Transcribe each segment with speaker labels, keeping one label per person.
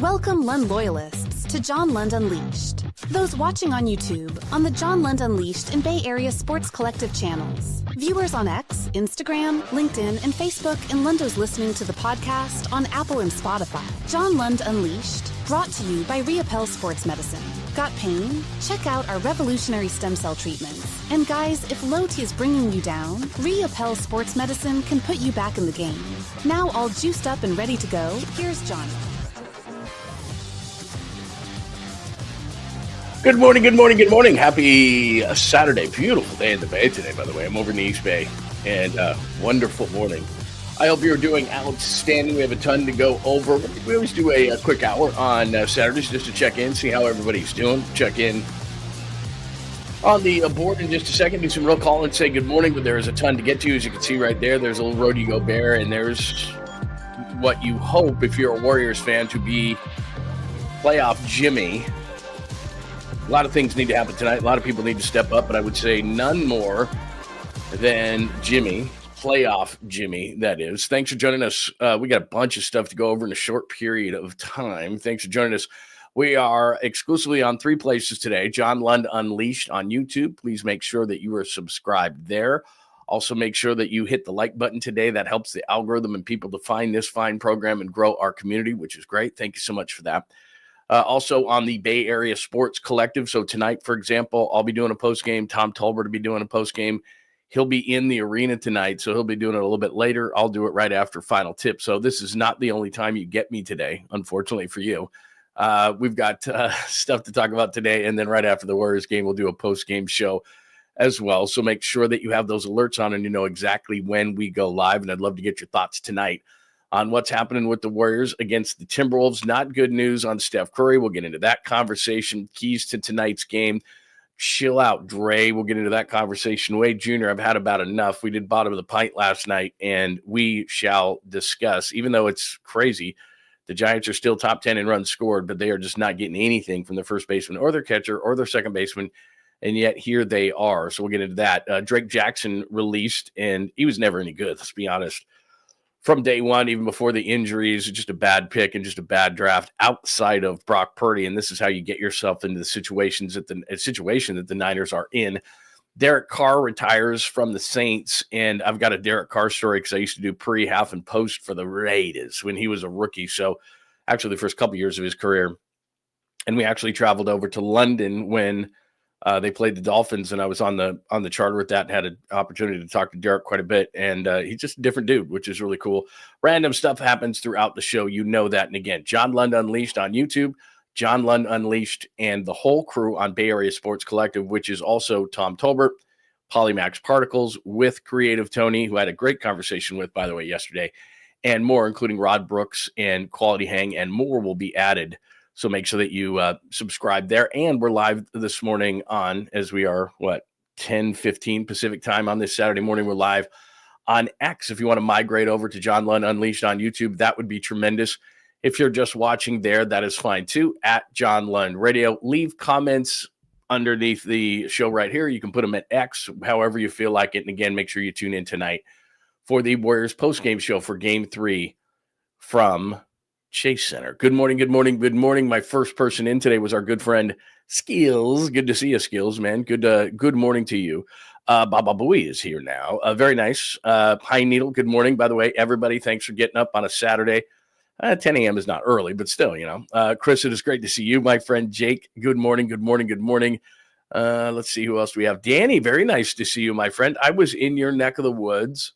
Speaker 1: Welcome Lund loyalists to John Lund Unleashed. Those watching on YouTube, on the John Lund Unleashed and Bay Area Sports Collective channels. Viewers on X, Instagram, LinkedIn, and Facebook, and Lundos listening to the podcast on Apple and Spotify. John Lund Unleashed, brought to you by 𝐟𝐸𝐵 Sports Medicine. Got pain? Check out our revolutionary stem cell treatments. And guys, if low T is bringing you down, 𝐟𝐸𝐵 Sports Medicine can put you back in the game. Now all juiced up and ready to go, here's John.
Speaker 2: Good morning, good morning, good morning. Happy Saturday. Beautiful day in the Bay today, by the way. I'm over in the East Bay, and wonderful morning. I hope you're doing outstanding. We have a ton to go over. We always do a quick hour on Saturdays just to check in, see how everybody's doing. Check in on the board in just a second. Do some real call and say good morning, but there is a ton to get to. As you can see right there, there's a little Lund KNBR, and there's what you hope, if you're a Warriors fan, to be playoff Jimmy. A lot of things need to happen tonight. A lot of people need to step up, but I would say none more than Jimmy, playoff Jimmy, that is. Thanks for joining us. We got a bunch of stuff to go over in a short period of time. Thanks for joining us. We are exclusively on 3 places today. John Lund Unleashed on YouTube. Please make sure that you are subscribed there. Also, make sure that you hit the like button today. That helps the algorithm and people to find this fine program and grow our community, which is great. Thank you so much for that. Also on the Bay Area Sports Collective. So tonight, for example, I'll be doing a post-game. Tom Tolbert will be doing a post-game. He'll be in the arena tonight, so he'll be doing it a little bit later. I'll do it right after final tip. So this is not the only time you get me today, unfortunately for you. We've got stuff to talk about today, and then right after the Warriors game, we'll do a post-game show as well. So make sure that you have those alerts on and you know exactly when we go live, and I'd love to get your thoughts tonight on what's happening with the Warriors against the Timberwolves. Not good news on Steph Curry. We'll get into that conversation. Keys to tonight's game. Chill out, Dre. We'll get into that conversation. Wade Jr., I've had about enough. We did bottom of the pint last night, and we shall discuss. Even though it's crazy, the Giants are still top 10 in runs scored, but they are just not getting anything from their first baseman or their catcher or their second baseman, and yet here they are. So we'll get into that. Drake Jackson released, and he was never any good, let's be honest. From day one, even before the injuries, just a bad pick and just a bad draft outside of Brock Purdy. And this is how you get yourself into the situation that the Niners are in. Derek Carr retires from the Saints, and I've got a Derek Carr story because I used to do pre, half, and post for the Raiders when he was a rookie. So actually the first couple years of his career. And we actually traveled over to London when they played the Dolphins, and I was on the charter with that and had an opportunity to talk to Derek quite a bit. And he's just a different dude, which is really cool. Random stuff happens throughout the show. You know that. And again, John Lund Unleashed on YouTube, John Lund Unleashed, and the whole crew on Bay Area Sports Collective, which is also Tom Tolbert, Polymax Particles with Creative Tony, who I had a great conversation with, by the way, yesterday, and more, including Rod Brooks and Quality Hang, and more will be added. So make sure that you subscribe there. And we're live this morning on, as we are, 10:15 Pacific time on this Saturday morning. We're live on X. If you want to migrate over to John Lund Unleashed on YouTube, that would be tremendous. If you're just watching there, that is fine too, at John Lund Radio. Leave comments underneath the show right here. You can put them at X, however you feel like it. And again, make sure you tune in tonight for the Warriors postgame show for Game 3 from Chase Center. Good morning, good morning, good morning. My first person in today was our good friend Skills. Good to see you, Skills, man. Good morning to you. Baba Booey is here now. Very nice. Pine Needle, good morning. By the way, everybody, thanks for getting up on a Saturday. 10 a.m. is not early, but still, you know. Chris, it is great to see you. My friend Jake, good morning, good morning, good morning. Let's see who else we have. Danny, very nice to see you, my friend. I was in your neck of the woods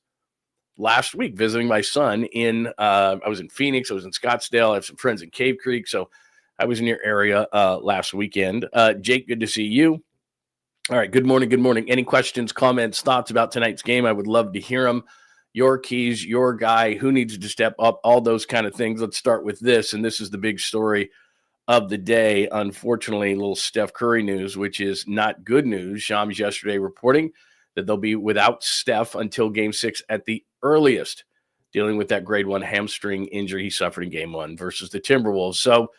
Speaker 2: last week visiting my son I was in Phoenix. I was in Scottsdale. I have some friends in Cave Creek. So I was in your area last weekend. Jake, good to see you. All right. Good morning. Good morning. Any questions, comments, thoughts about tonight's game? I would love to hear them. Your keys, your guy, who needs to step up, all those kind of things. Let's start with this. And this is the big story of the day. Unfortunately, a little Steph Curry news, which is not good news. Shams yesterday reporting that they'll be without Steph until Game 6 at the earliest, dealing with that grade 1 hamstring injury he suffered in Game 1 versus the Timberwolves. So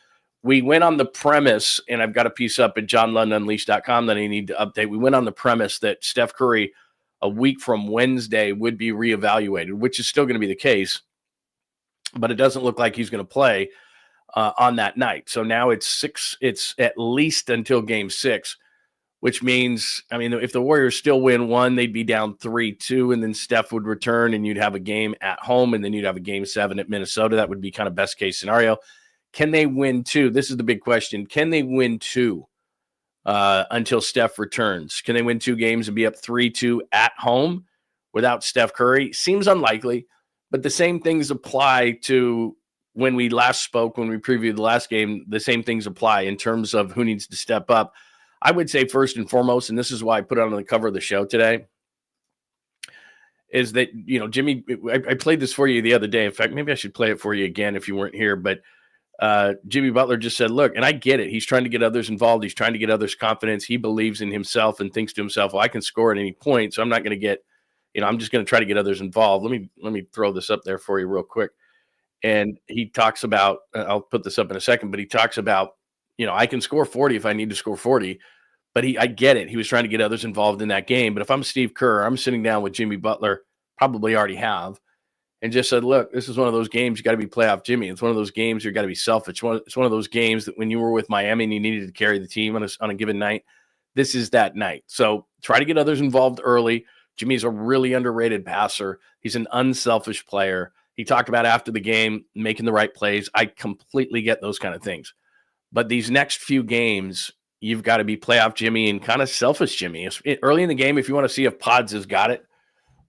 Speaker 2: we went on the premise, and I've got a piece up at johnlundunleashed.com that I need to update. We went on the premise that Steph Curry, a week from Wednesday, would be reevaluated, which is still going to be the case, but it doesn't look like he's going to play on that night. So now it's at least until game 6, which means, I mean, if the Warriors still win 1, they'd be down 3-2, and then Steph would return, and you'd have a game at home, and then you'd have a game 7 at Minnesota. That would be kind of best case scenario. Can they win 2? This is the big question. Can they win 2 until Steph returns? Can they win 2 games and be up 3-2 at home without Steph Curry? Seems unlikely, but the same things apply to when we last spoke, when we previewed the last game. The same things apply in terms of who needs to step up. I would say first and foremost, and this is why I put it on the cover of the show today, is that, Jimmy, I played this for you the other day. In fact, maybe I should play it for you again if you weren't here, but Jimmy Butler just said, look, and I get it. He's trying to get others involved. He's trying to get others confidence. He believes in himself and thinks to himself, well, I can score at any point, so I'm not going to get, I'm just going to try to get others involved. Let me throw this up there for you real quick. And he talks about, I'll put this up in a second, but he talks about, I can score 40 if I need to score 40. But I get it. He was trying to get others involved in that game. But if I'm Steve Kerr, I'm sitting down with Jimmy Butler, probably already have, and just said, look, this is one of those games you got to be playoff Jimmy. It's one of those games you got to be selfish. It's one of those games that when you were with Miami and you needed to carry the team on a given night, this is that night. So try to get others involved early. Jimmy's a really underrated passer. He's an unselfish player. He talked about after the game making the right plays. I completely get those kind of things. But these next few games, you've got to be playoff Jimmy and kind of selfish Jimmy. Early in the game, if you want to see if Pods has got it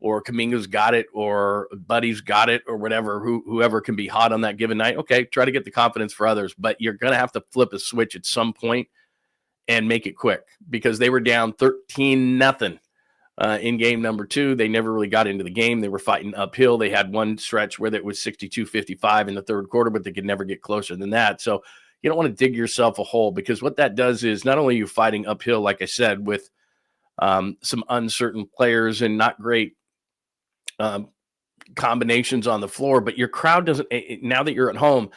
Speaker 2: or Kuminga's got it or Buddy's got it or whatever, whoever can be hot on that given night, okay, try to get the confidence for others. But you're going to have to flip a switch at some point and make it quick, because they were down 13-0 in game number 2. They never really got into the game. They were fighting uphill. They had one stretch where it was 62-55 in the third quarter, but they could never get closer than that. So you don't want to dig yourself a hole, because what that does is not only are you fighting uphill, like I said, with some uncertain players and not great combinations on the floor, but your crowd doesn't, now that you're at home,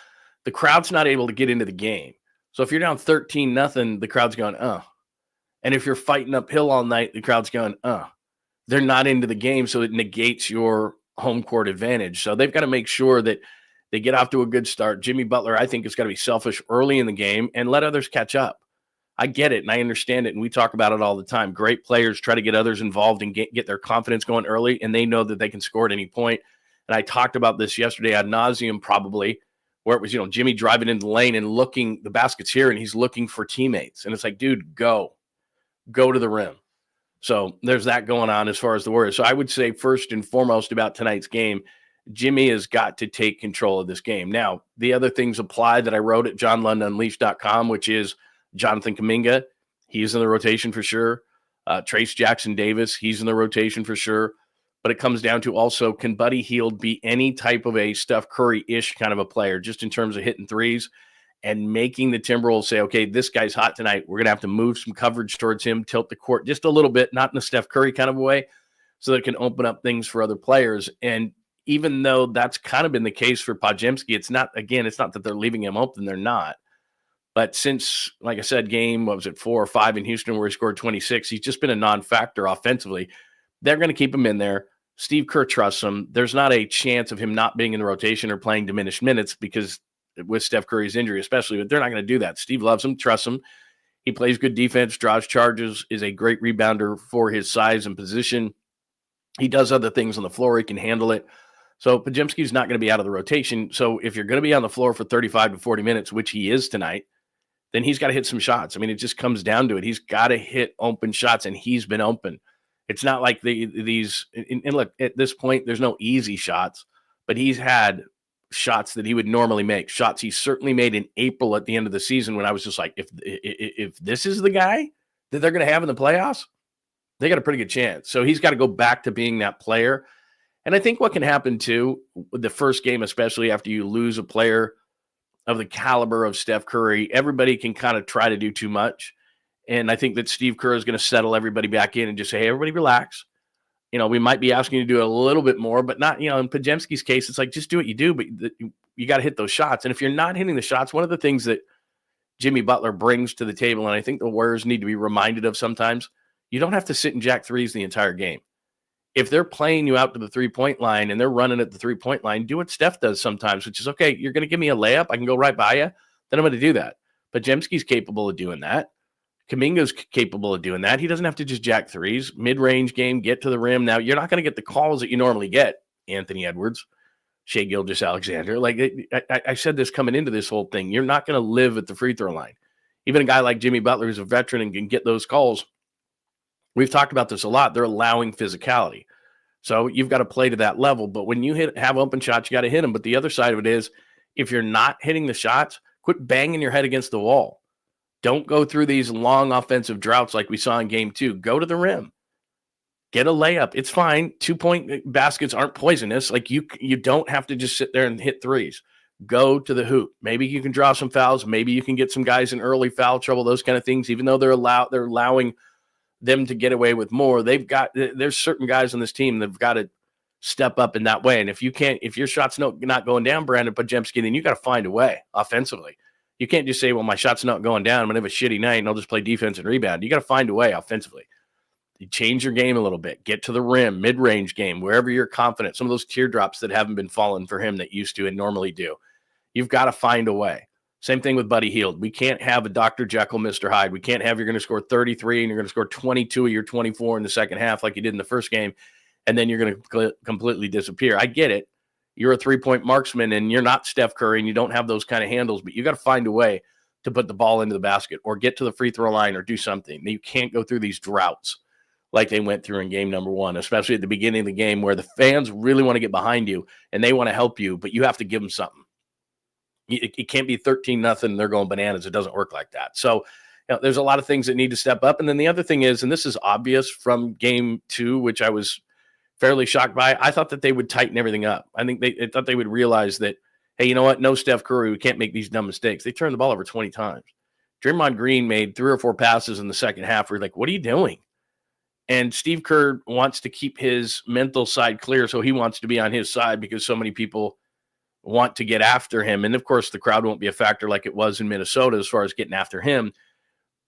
Speaker 2: the crowd's not able to get into the game. So if you're down 13-0, the crowd's going, and if you're fighting uphill all night, the crowd's going, they're not into the game. So it negates your home court advantage. So they've got to make sure that they get off to a good start. Jimmy Butler, I think, has got to be selfish early in the game and let others catch up. I get it, and I understand it, and we talk about it all the time. Great players try to get others involved and get their confidence going early, and they know that they can score at any point. And I talked about this yesterday ad nauseum, probably, where it was, Jimmy driving in the lane and looking, the basket's here, and he's looking for teammates. And it's like, dude, go to the rim. So there's that going on as far as the Warriors. So I would say first and foremost about tonight's game, Jimmy has got to take control of this game. Now, the other things apply that I wrote at JohnLundUnleashed.com, which is Jonathan Kuminga. He's in the rotation for sure. Trace Jackson-Davis, he's in the rotation for sure. But it comes down to also, can Buddy Hield be any type of a Steph Curry-ish kind of a player, just in terms of hitting threes and making the Timberwolves say, okay, this guy's hot tonight. We're going to have to move some coverage towards him, tilt the court just a little bit, not in a Steph Curry kind of a way, so that it can open up things for other players. And even though that's kind of been the case for Podziemski, it's not that they're leaving him open. They're not. But since, like I said, game, 4 or 5 in Houston where he scored 26, he's just been a non-factor offensively. They're going to keep him in there. Steve Kerr trusts him. There's not a chance of him not being in the rotation or playing diminished minutes, because with Steph Curry's injury especially, but they're not going to do that. Steve loves him, trusts him. He plays good defense, draws charges, is a great rebounder for his size and position. He does other things on the floor. He can handle it. So Podziemski's not going to be out of the rotation. So if you're going to be on the floor for 35 to 40 minutes, which he is tonight, then he's got to hit some shots. I mean, it just comes down to it. He's got to hit open shots, and he's been open. It's not like these – and look, at this point, there's no easy shots, but he's had shots that he would normally make, shots he certainly made in April at the end of the season, when I was just like, if this is the guy that they're going to have in the playoffs, they got a pretty good chance. So he's got to go back to being that player. And I think what can happen, too, with the first game, especially after you lose a player of the caliber of Steph Curry, everybody can kind of try to do too much. And I think that Steve Kerr is going to settle everybody back in and just say, hey, everybody relax. We might be asking you to do a little bit more, but not, in Podziemski's case, it's like, just do what you do, but you got to hit those shots. And if you're not hitting the shots, one of the things that Jimmy Butler brings to the table, and I think the Warriors need to be reminded of sometimes, you don't have to sit and jack threes the entire game. If they're playing you out to the 3-point line and they're running at the 3-point line, do what Steph does sometimes, which is, okay, you're going to give me a layup, I can go right by you, then I'm going to do that. But 𝐬𝐮𝐬𝐫𝐞's capable of doing that. 𝐾𝐭's capable of doing that. He doesn't have to just jack threes. Mid-range game, get to the rim. Now, you're not going to get the calls that you normally get, Anthony Edwards, 𝐻𝐭 Gilgeous-Alexander. Like, I said this coming into this whole thing. You're not going to live at the free throw line. Even a guy like Jimmy Butler, who's a veteran and can get those calls, we've talked about this a lot. They're allowing physicality. So you've got to play to that level. But when you have open shots, you got to hit them. But the other side of it is, if you're not hitting the shots, quit banging your head against the wall. Don't go through these long offensive droughts like we saw in game 2. Go to the rim. Get a layup. It's fine. 2-point baskets aren't poisonous. Like, you don't have to just sit there and hit threes. Go to the hoop. Maybe you can draw some fouls. Maybe you can get some guys in early foul trouble, those kind of things. Even though they're allowing them to get away with more, there's certain guys on this team that've got to step up in that way. And if your shot's not going down, Brandon 𝐵𝐺𝐵𝐻𝐿, then you got to find a way offensively. You can't just say, well, my shot's not going down, I'm going to have a shitty night and I'll just play defense and rebound. You got to find a way offensively. You change your game a little bit. Get to the rim, mid-range game, wherever you're confident. Some of those teardrops that haven't been falling for him that used to and normally do. You've got to find a way. Same thing with Buddy Hield. We can't have a Dr. Jekyll, Mr. Hyde. We can't have you're going to score 33 and you're going to score 22 of your 24 in the second half like you did in the first game, and then you're going to completely disappear. I get it. You're a 3-point marksman and you're not Steph Curry and you don't have those kind of handles, but you got to find a way to put the ball into the basket or get to the free throw line or do something. You can't go through these droughts like they went through in game number 1, especially at the beginning of the game where the fans really want to get behind you and they want to help you, but you have to give them something. It can't be 13-0 and they're going bananas. It doesn't work like that. So, there's a lot of things that need to step up. And then the other thing is, and this is obvious from game 2, which I was fairly shocked by, I thought that they would tighten everything up. I think they thought they would realize that, hey, you know what? No Steph Curry. We can't make these dumb mistakes. They turned the ball over 20 times. Draymond Green made 3 or 4 passes in the second half. We're like, what are you doing? And Steve Kerr wants to keep his mental side clear, so he wants to be on his side because so many people want to get after him. And, of course, the crowd won't be a factor like it was in Minnesota as far as getting after him.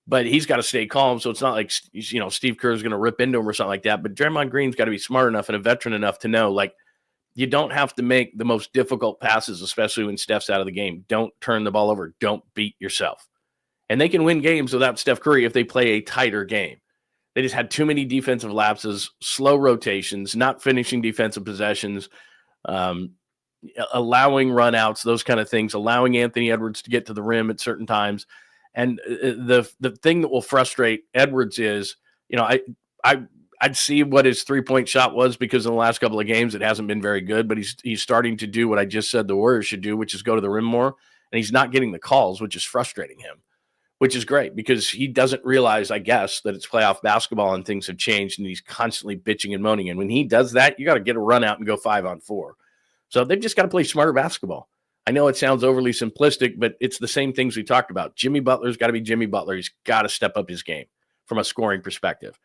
Speaker 2: But he's got to stay calm, so it's not like, Steve Kerr is going to rip into him or something like that. But Draymond Green's got to be smart enough and a veteran enough to know, like, you don't have to make the most difficult passes, especially when Steph's out of the game. Don't turn the ball over. Don't beat yourself. And they can win games without Steph Curry if they play a tighter game. They just had too many defensive lapses, slow rotations, not finishing defensive possessions, allowing runouts, those kind of things, allowing Anthony Edwards to get to the rim at certain times. And the thing that will frustrate Edwards is, I'd see what his 3-point shot was because in the last couple of games it hasn't been very good, but he's starting to do what I just said the Warriors should do, which is go to the rim more. And he's not getting the calls, which is frustrating him, which is great because he doesn't realize, I guess, that it's playoff basketball and things have changed and he's constantly bitching and moaning. And when he does that, you got to get a run out and go 5-on-4. So they've just got to play smarter basketball. I know it sounds overly simplistic, but it's the same things we talked about. Jimmy Butler's got to be Jimmy Butler. He's got to step up his game from a scoring perspective.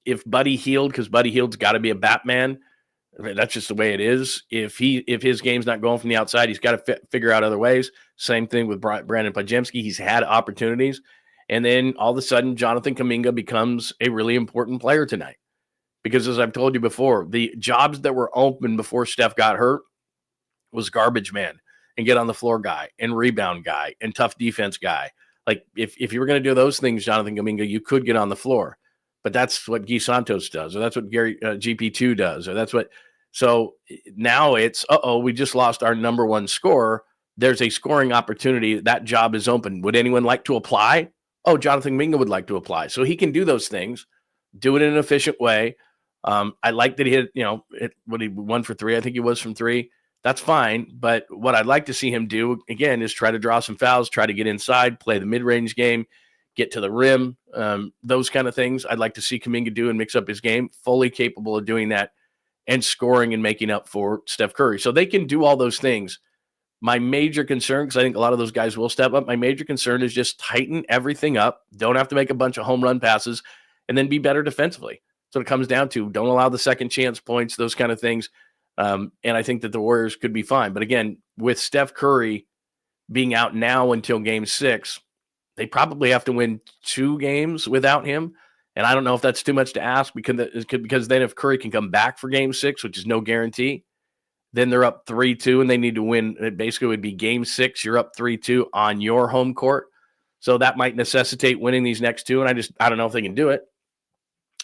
Speaker 2: If Buddy Hield, because Buddy Hield's got to be a Batman, that's just the way it is. If his game's not going from the outside, he's got to figure out other ways. Same thing with Brandon 𝐵𝐺𝐵𝐻𝐿. He's had opportunities. And then all of a sudden, Jonathan Kuminga becomes a really important player tonight. Because as I've told you before, the jobs that were open before Steph got hurt was garbage man and get on the floor guy and rebound guy and tough defense guy. Like if you were going to do those things, Jonathan Kuminga, you could get on the floor. But that's what Guy Santos does, or that's what GP2 does, or that's what. So now it's, we just lost our number one scorer. There's a scoring opportunity. That job is open. Would anyone like to apply? Oh, Jonathan Kuminga would like to apply. So he can do those things, do it in an efficient way. I like that he hit, what he 1 for 3. I think he was from 3. That's fine. But what I'd like to see him do, again, is try to draw some fouls, try to get inside, play the mid-range game, get to the rim, those kind of things. I'd like to see Kuminga do and mix up his game, fully capable of doing that and scoring and making up for Steph Curry. So they can do all those things. My major concern, because I think a lot of those guys will step up, my major concern is just tighten everything up. Don't have to make a bunch of home run passes, and then be better defensively. So it comes down to don't allow the second chance points, those kind of things. And I think that the Warriors could be fine. But again, with Steph Curry being out now until game 6, they probably have to win 2 games without him. And I don't know if that's too much to ask because then if Curry can come back for game 6, which is no guarantee, then they're up 3-2 and they need to win. It basically would be game 6. You're up 3-2 on your home court. So that might necessitate winning these next 2. And I don't know if they can do it.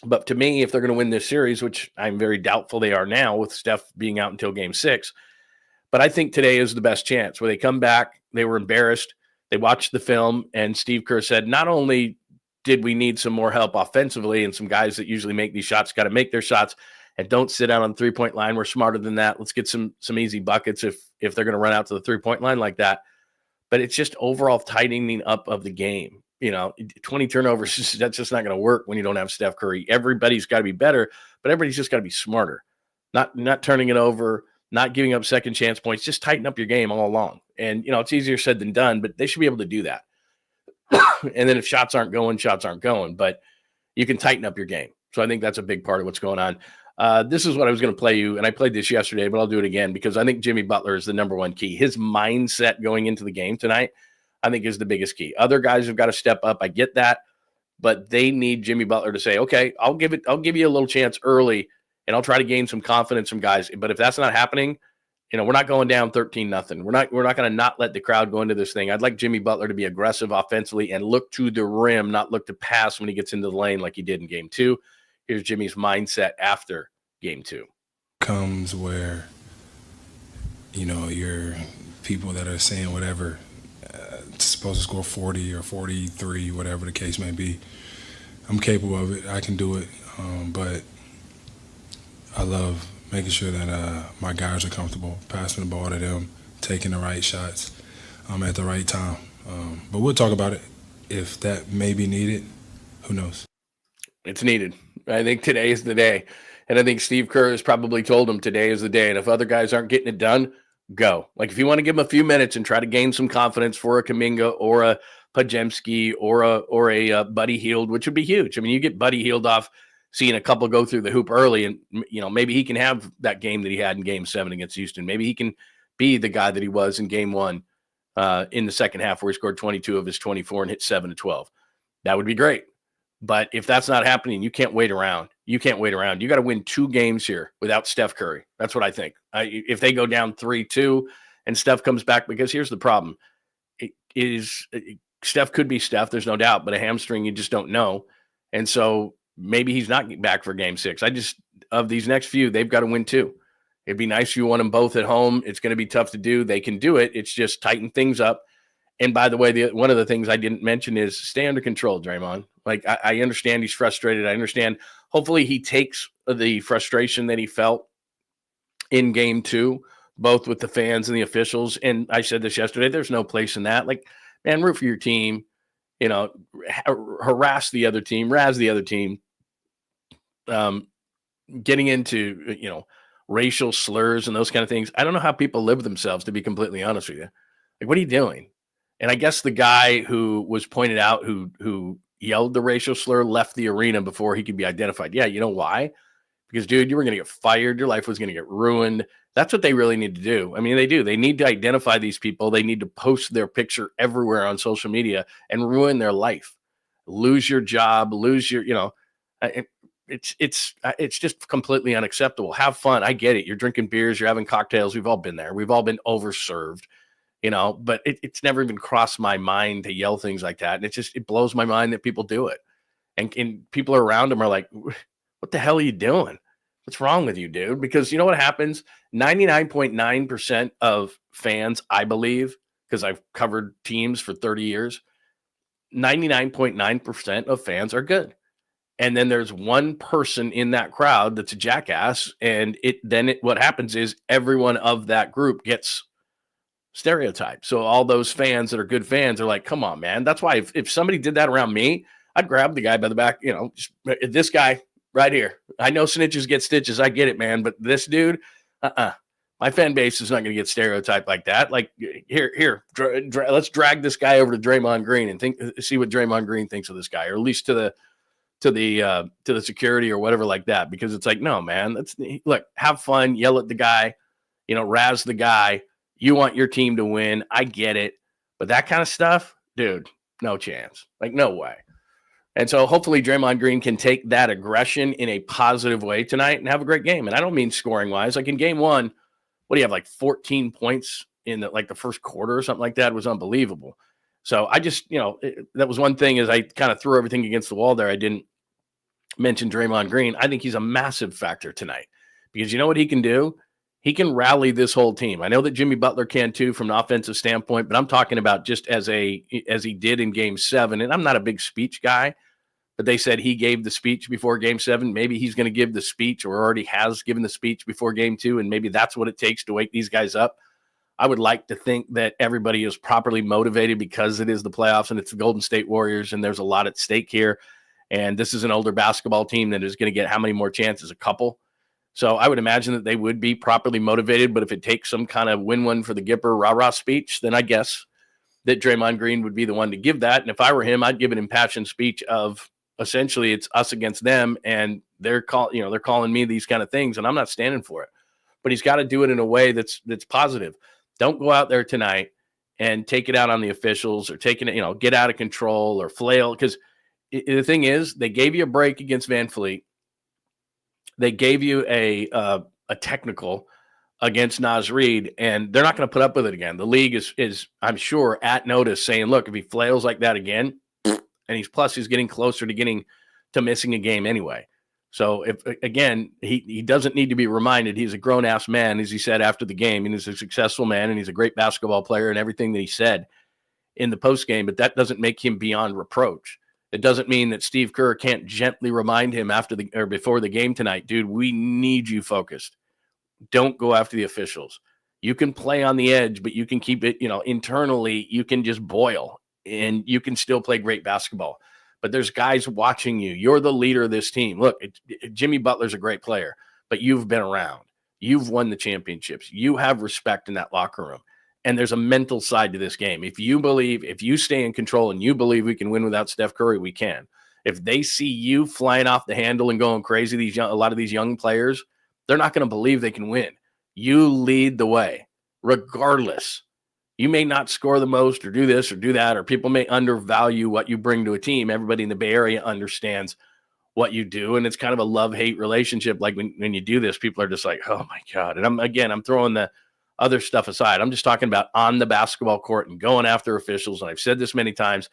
Speaker 2: But to me, if they're going to win this series, which I'm very doubtful they are now with Steph being out until game 6, but I think today is the best chance where they come back. They were embarrassed. They watched the film and Steve Kerr said, not only did we need some more help offensively and some guys that usually make these shots got to make their shots and don't sit down on the three-point line. We're smarter than that. Let's get some easy buckets if they're going to run out to the three-point line like that. But it's just overall tightening up of the game. 20 turnovers, that's just not going to work when you don't have Steph Curry. Everybody's got to be better, but everybody's just got to be smarter. Not turning it over, not giving up second chance points. Just tighten up your game all along. And, it's easier said than done, but they should be able to do that. And then if shots aren't going. But you can tighten up your game. So I think that's a big part of what's going on. This is what I was going to play you, and I played this yesterday, but I'll do it again because I think Jimmy Butler is the number one key. His mindset going into the game tonight, I think, is the biggest key. Other guys have got to step up. I get that, but they need Jimmy Butler to say, okay, I'll give you a little chance early, and I'll try to gain some confidence from guys. But if that's not happening, we're not going down 13-0. We're not going to not let the crowd go into this thing. I'd like Jimmy Butler to be aggressive offensively and look to the rim, not look to pass when he gets into the lane like he did in game 2. Here's Jimmy's mindset after game 2.
Speaker 3: Comes where, your people that are saying whatever, supposed to score 40 or 43, whatever the case may be. I'm capable of it. I can do it. But I love making sure that my guys are comfortable, passing the ball to them, taking the right shots at the right time. But we'll talk about it. If that may be needed, who knows?
Speaker 2: It's needed. I think today is the day. And I think Steve Kerr has probably told him today is the day. And if other guys aren't getting it done, go. Like if you want to give them a few minutes and try to gain some confidence for a Kuminga or a Podziemski or a Buddy Hield, which would be huge. I mean, you get Buddy Hield off seeing a couple go through the hoop early and, maybe he can have that game that he had in game 7 against Houston. Maybe he can be the guy that he was in game 1 in the second half where he scored 22 of his 24 and hit 7 of 12. That would be great. But if that's not happening, you can't wait around. You got to win 2 games here without Steph Curry. That's what I think. If they go down 3-2 and Steph comes back, because here's the problem. Steph could be Steph, there's no doubt, but a hamstring, you just don't know. And so maybe he's not back for game 6. Of these next few, they've got to win 2. It'd be nice if you won them both at home. It's going to be tough to do. They can do it. It's just tighten things up. And by the way, one of the things I didn't mention is stay under control, Draymond. Like, I understand he's frustrated. I understand. Hopefully he takes the frustration that he felt in game 2, both with the fans and the officials. And I said this yesterday, there's no place in that. Like, man, root for your team, harass the other team, razz the other team. Getting into, racial slurs and those kind of things. I don't know how people live with themselves, to be completely honest with you. Like, what are you doing? And I guess the guy who was pointed out who yelled the racial slur left the arena before he could be identified. Yeah, you know why? Because, dude, you were going to get fired. Your life was going to get ruined. That's what they really need to do. I mean, they do. They need to identify these people. They need to post their picture everywhere on social media and ruin their life. Lose your job, lose your, it's just completely unacceptable. Have fun. I get it. You're drinking beers. You're having cocktails. We've all been there. We've all been overserved. But it's never even crossed my mind to yell things like that. And it blows my mind that people do it. And people around them are like, what the hell are you doing? What's wrong with you, dude? Because you know what happens? 99.9% of fans, I believe, because I've covered teams for 30 years, 99.9% of fans are good. And then there's one person in that crowd that's a jackass. And what happens is everyone of that group gets stereotype. So all those fans that are good fans are like, come on, man. That's why if somebody did that around me, I'd grab the guy by the back, this guy right here. I know snitches get stitches. I get it, man. But this dude, my fan base is not going to get stereotyped like that. Like, here, let's drag this guy over to Draymond Green and see what Draymond Green thinks of this guy, or at least to the security or whatever like that. Because it's like, no, man, look, have fun, yell at the guy, razz the guy. You want your team to win. I get it. But that kind of stuff, dude, no chance. Like, no way. And so hopefully Draymond Green can take that aggression in a positive way tonight and have a great game. And I don't mean scoring wise. Like in game one, what do you have, like 14 points in the first quarter or something like that? It was unbelievable. So I just, that was one thing, is I kind of threw everything against the wall there. I didn't mention Draymond Green. I think he's a massive factor tonight, because you know what he can do? He can rally this whole team. I know that Jimmy Butler can too from an offensive standpoint, but I'm talking about just as he did in game 7. And I'm not a big speech guy, but they said he gave the speech before game 7. Maybe he's going to give the speech, or already has given the speech before game 2. And maybe that's what it takes to wake these guys up. I would like to think that everybody is properly motivated, because it is the playoffs and it's the Golden State Warriors, and there's a lot at stake here. And this is an older basketball team that is going to get how many more chances? A couple. So I would imagine that they would be properly motivated. But if it takes some kind of win one for the Gipper rah-rah speech, then I guess that Draymond Green would be the one to give that. And if I were him, I'd give an impassioned speech of essentially it's us against them, and they're calling me these kind of things, and I'm not standing for it. But he's got to do it in a way that's positive. Don't go out there tonight and take it out on the officials, or get out of control or flail. Because the thing is, they gave you a break against Van Fleet. They gave you a technical against Naz Reid, and they're not going to put up with it again. The league is I'm sure at notice, saying, look, if he flails like that again, and he's getting closer to missing a game anyway. So if again, he doesn't need to be reminded. He's a grown-ass man, as he said after the game, and he's a successful man, and he's a great basketball player, and everything that he said in the post game. But that doesn't make him beyond reproach. It doesn't mean that Steve Kerr can't gently remind him before the game tonight, dude, we need you focused. Don't go after the officials. You can play on the edge, but you can keep it, internally, you can just boil, and you can still play great basketball. But there's guys watching you. You're the leader of this team. Look, Jimmy Butler's a great player, but you've been around. You've won the championships. You have respect in that locker room. And there's a mental side to this game. If you stay in control and you believe we can win without Steph Curry, we can. If they see you flying off the handle and going crazy, a lot of these young players, they're not going to believe they can win. You lead the way, regardless. You may not score the most, or do this or do that, or people may undervalue what you bring to a team. Everybody in the Bay Area understands what you do, and it's kind of a love-hate relationship. Like when you do this, people are just like, oh my God. And I'm throwing the other stuff aside. I'm just talking about on the basketball court and going after officials. And I've said this many times,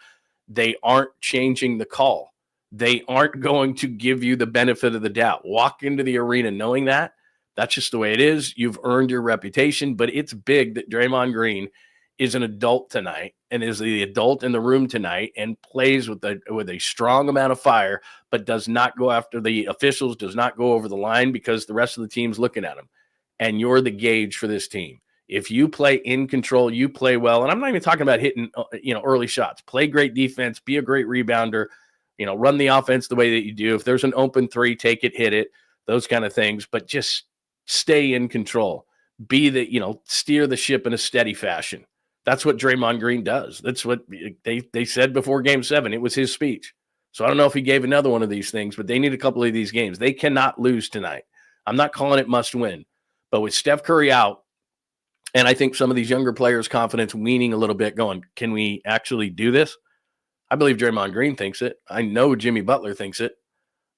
Speaker 2: they aren't changing the call. They aren't going to give you the benefit of the doubt. Walk into the arena knowing that. That's just the way it is. You've earned your reputation, but it's big that Draymond Green is an adult tonight, and is the adult in the room tonight, and plays with a strong amount of fire, but does not go after the officials, does not go over the line, because the rest of the team's looking at him. And you're the gauge for this team. If you play in control, you play well. And I'm not even talking about hitting, early shots. Play great defense, be a great rebounder, run the offense the way that you do. If there's an open three, take it, hit it, those kind of things. But just stay in control. Be steer the ship in a steady fashion. That's what Draymond Green does. That's what they said before game 7. It was his speech. So I don't know if he gave another one of these things, but they need a couple of these games. They cannot lose tonight. I'm not calling it must win. But with Steph Curry out, and I think some of these younger players' confidence weaning a little bit, going, can we actually do this? I believe Draymond Green thinks it. I know Jimmy Butler thinks it.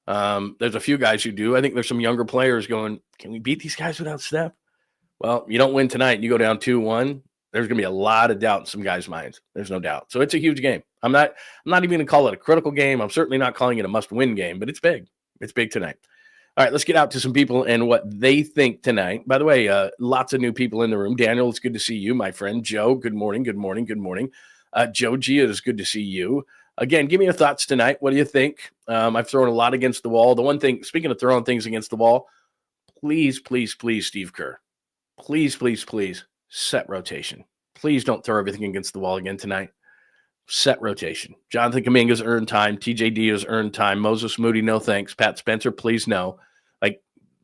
Speaker 2: There's a few guys who do. I think there's some younger players going, can we beat these guys without Steph? Well, you don't win tonight and you go down 2-1. There's going to be a lot of doubt in some guys' minds. There's no doubt. So it's a huge game. I'm not even going to call it a critical game. I'm certainly not calling it a must-win game, but it's big. It's big tonight. All right, let's get out to some people and what they think tonight. By the way, lots of new people in the room. Daniel, it's good to see you, my friend. Joe, good morning, good morning, good morning. Joe G, it is good to see you. Again, give me your thoughts tonight. What do you think? I've thrown a lot against the wall. The one thing, speaking of throwing things against the wall, please, please, please, Steve Kerr, please, please, please, set rotation. Please don't throw everything against the wall again tonight. Set rotation. Jonathan Kuminga's earned time. TJD has earned time. Moses Moody, no thanks. Pat Spencer, please no.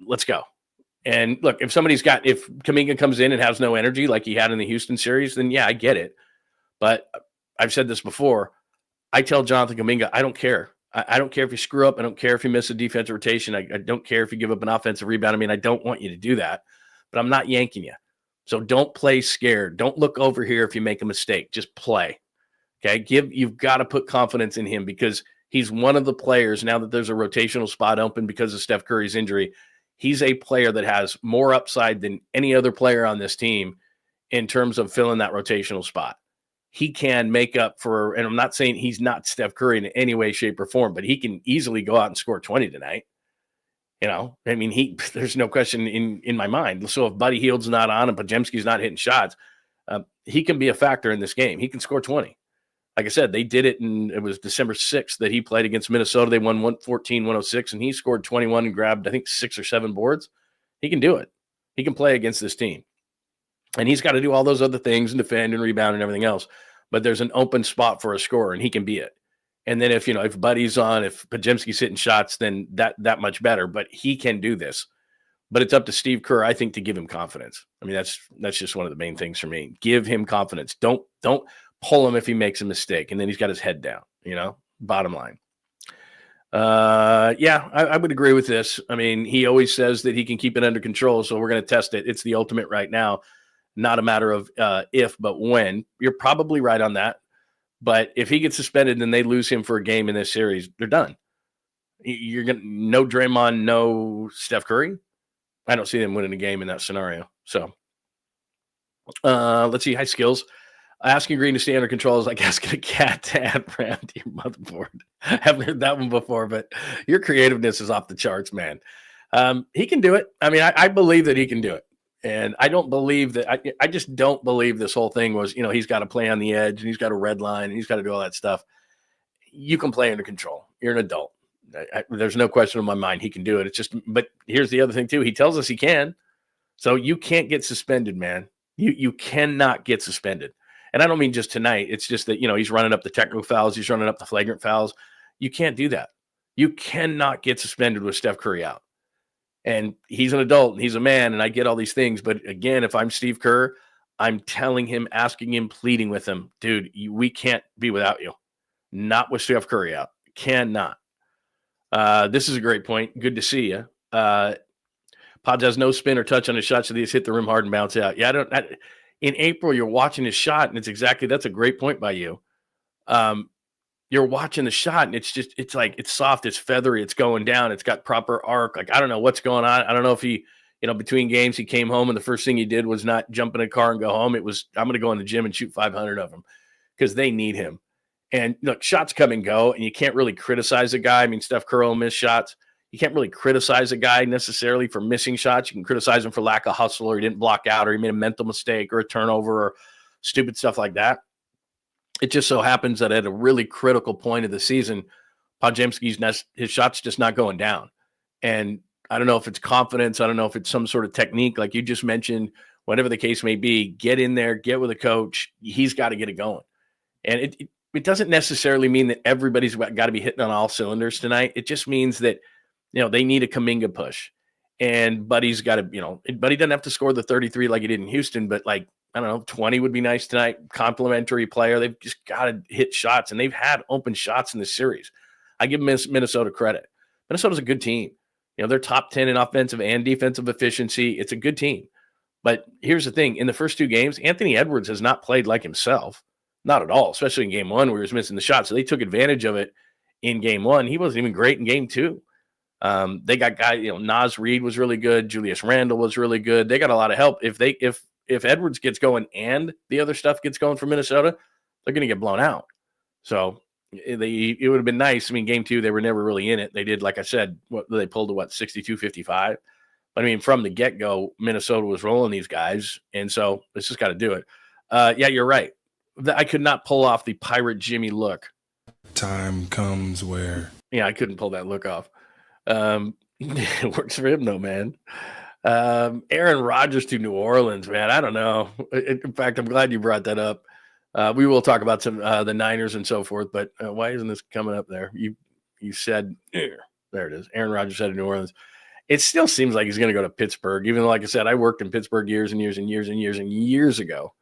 Speaker 2: Let's go. And look, if Kuminga comes in and has no energy like he had in the Houston series, then yeah, I get it. But I've said this before. I tell Jonathan Kuminga, I don't care. I don't care if you screw up. I don't care if you miss a defensive rotation. I don't care if you give up an offensive rebound. I mean, I don't want you to do that, but I'm not yanking you. So don't play scared. Don't look over here if you make a mistake. Just play. Okay. You've got to put confidence in him, because He's one of the players, now that there's a rotational spot open because of Steph Curry's injury, he's a player that has more upside than any other player on this team in terms of filling that rotational spot. He can make up for, and I'm not saying he's not Steph Curry in any way, shape, or form, but he can easily go out and score 20 tonight. I mean, there's no question in my mind. So if Buddy Hield's not on and Podziemski's not hitting shots, he can be a factor in this game. He can score 20. Like I said, they did it, and it was December 6th that he played against Minnesota. They won 114-106, and he scored 21 and grabbed, I think, 6 or 7 boards. He can do it. He can play against this team. And he's got to do all those other things and defend and rebound and everything else. But there's an open spot for a scorer, and he can be it. And then if Buddy's on, if Podziemski's hitting shots, then that much better. But he can do this. But it's up to Steve Kerr, I think, to give him confidence. I mean, that's just one of the main things for me. Give him confidence. Don't pull him if he makes a mistake, and then he's got his head down. Bottom line. I would agree with this. I mean, he always says that he can keep it under control, so we're going to test it. It's the ultimate right now, not a matter of if, but when. You're probably right on that. But if he gets suspended and they lose him for a game in this series, they're done. You're going to no Draymond, no Steph Curry. I don't see them winning a game in that scenario. So let's see. Hi, Skills. Asking Green to stay under control is like asking a cat to add RAM to your motherboard. I haven't heard that one before, but your creativeness is off the charts, man. He can do it. I mean, I believe that he can do it. And I don't believe that I just don't believe this whole thing was, he's got to play on the edge and he's got a red line and he's got to do all that stuff. You can play under control. You're an adult. There's no question in my mind he can do it. It's just, but here's the other thing too. He tells us he can. So you can't get suspended, man. You cannot get suspended. And I don't mean just tonight. It's just that, he's running up the technical fouls. He's running up the flagrant fouls. You can't do that. You cannot get suspended with Steph Curry out. And he's an adult and he's a man, and I get all these things. But again, if I'm Steve Kerr, I'm telling him, asking him, pleading with him, dude, we can't be without you. Not with Steph Curry out. Cannot. This is a great point. Good to see you. Pods has no spin or touch on his shot, so they just hit the rim hard and bounce out. Yeah, in April, you're watching his shot, and that's a great point by you. You're watching the shot, and it's like, it's soft, it's feathery, it's going down, it's got proper arc. Like, I don't know what's going on. I don't know if he, between games, he came home and the first thing he did was not jump in a car and go home. It was, I'm going to go in the gym and shoot 500 of them because they need him. And look, shots come and go, and you can't really criticize a guy. I mean, Steph Curry will miss shots. You can't really criticize a guy necessarily for missing shots. You can criticize him for lack of hustle, or he didn't block out, or he made a mental mistake or a turnover or stupid stuff like that. It just so happens that at a really critical point of the season, his shot's just not going down. And I don't know if it's confidence. I don't know if it's some sort of technique, like you just mentioned, whatever the case may be. Get in there, get with a coach. He's got to get it going. And it doesn't necessarily mean that everybody's got to be hitting on all cylinders tonight. It just means that, they need a Kuminga push. And Buddy's got to, Buddy doesn't have to score the 33 like he did in Houston, but like, I don't know, 20 would be nice tonight. Complimentary player. They've just got to hit shots, and they've had open shots in this series. I give Minnesota credit. Minnesota's a good team. They're top 10 in offensive and defensive efficiency. It's a good team. But here's the thing. In the first 2 games, Anthony Edwards has not played like himself. Not at all, especially in game 1 where he was missing the shot. So they took advantage of it in game 1. He wasn't even great in game 2. They got guys, Naz Reid was really good. Julius Randle was really good. They got a lot of help. If Edwards gets going and the other stuff gets going for Minnesota, they're going to get blown out. So it would have been nice. I mean, game 2, they were never really in it. They did, like I said, they pulled to 62-55. But I mean, from the get-go, Minnesota was rolling these guys. And so it's just got to do it. Yeah, you're right. I could not pull off the Pirate Jimmy look.
Speaker 3: Time comes where.
Speaker 2: Yeah, I couldn't pull that look off. It works for him though, man. Aaron Rodgers to New Orleans, man. I don't know. In fact, I'm glad you brought that up. We will talk about some the Niners and so forth, but why isn't this coming up there? You said there it is. Aaron Rodgers said to New Orleans. It still seems like he's going to go to Pittsburgh, even though, like I said, I worked in Pittsburgh years and years and years and years and years ago,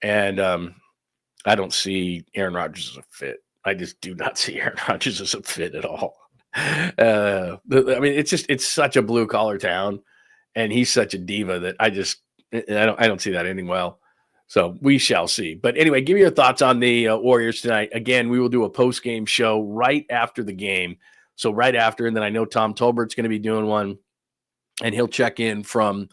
Speaker 2: and I don't see Aaron Rodgers as a fit. I just do not see Aaron Rodgers as a fit at all. I mean, it's such a blue collar town, and he's such a diva that I don't see that ending well. So we shall see. But anyway, give me your thoughts on the Warriors tonight. Again, we will do a post-game show right after the game. So right after, and then I know Tom Tolbert's going to be doing one, and he'll check in from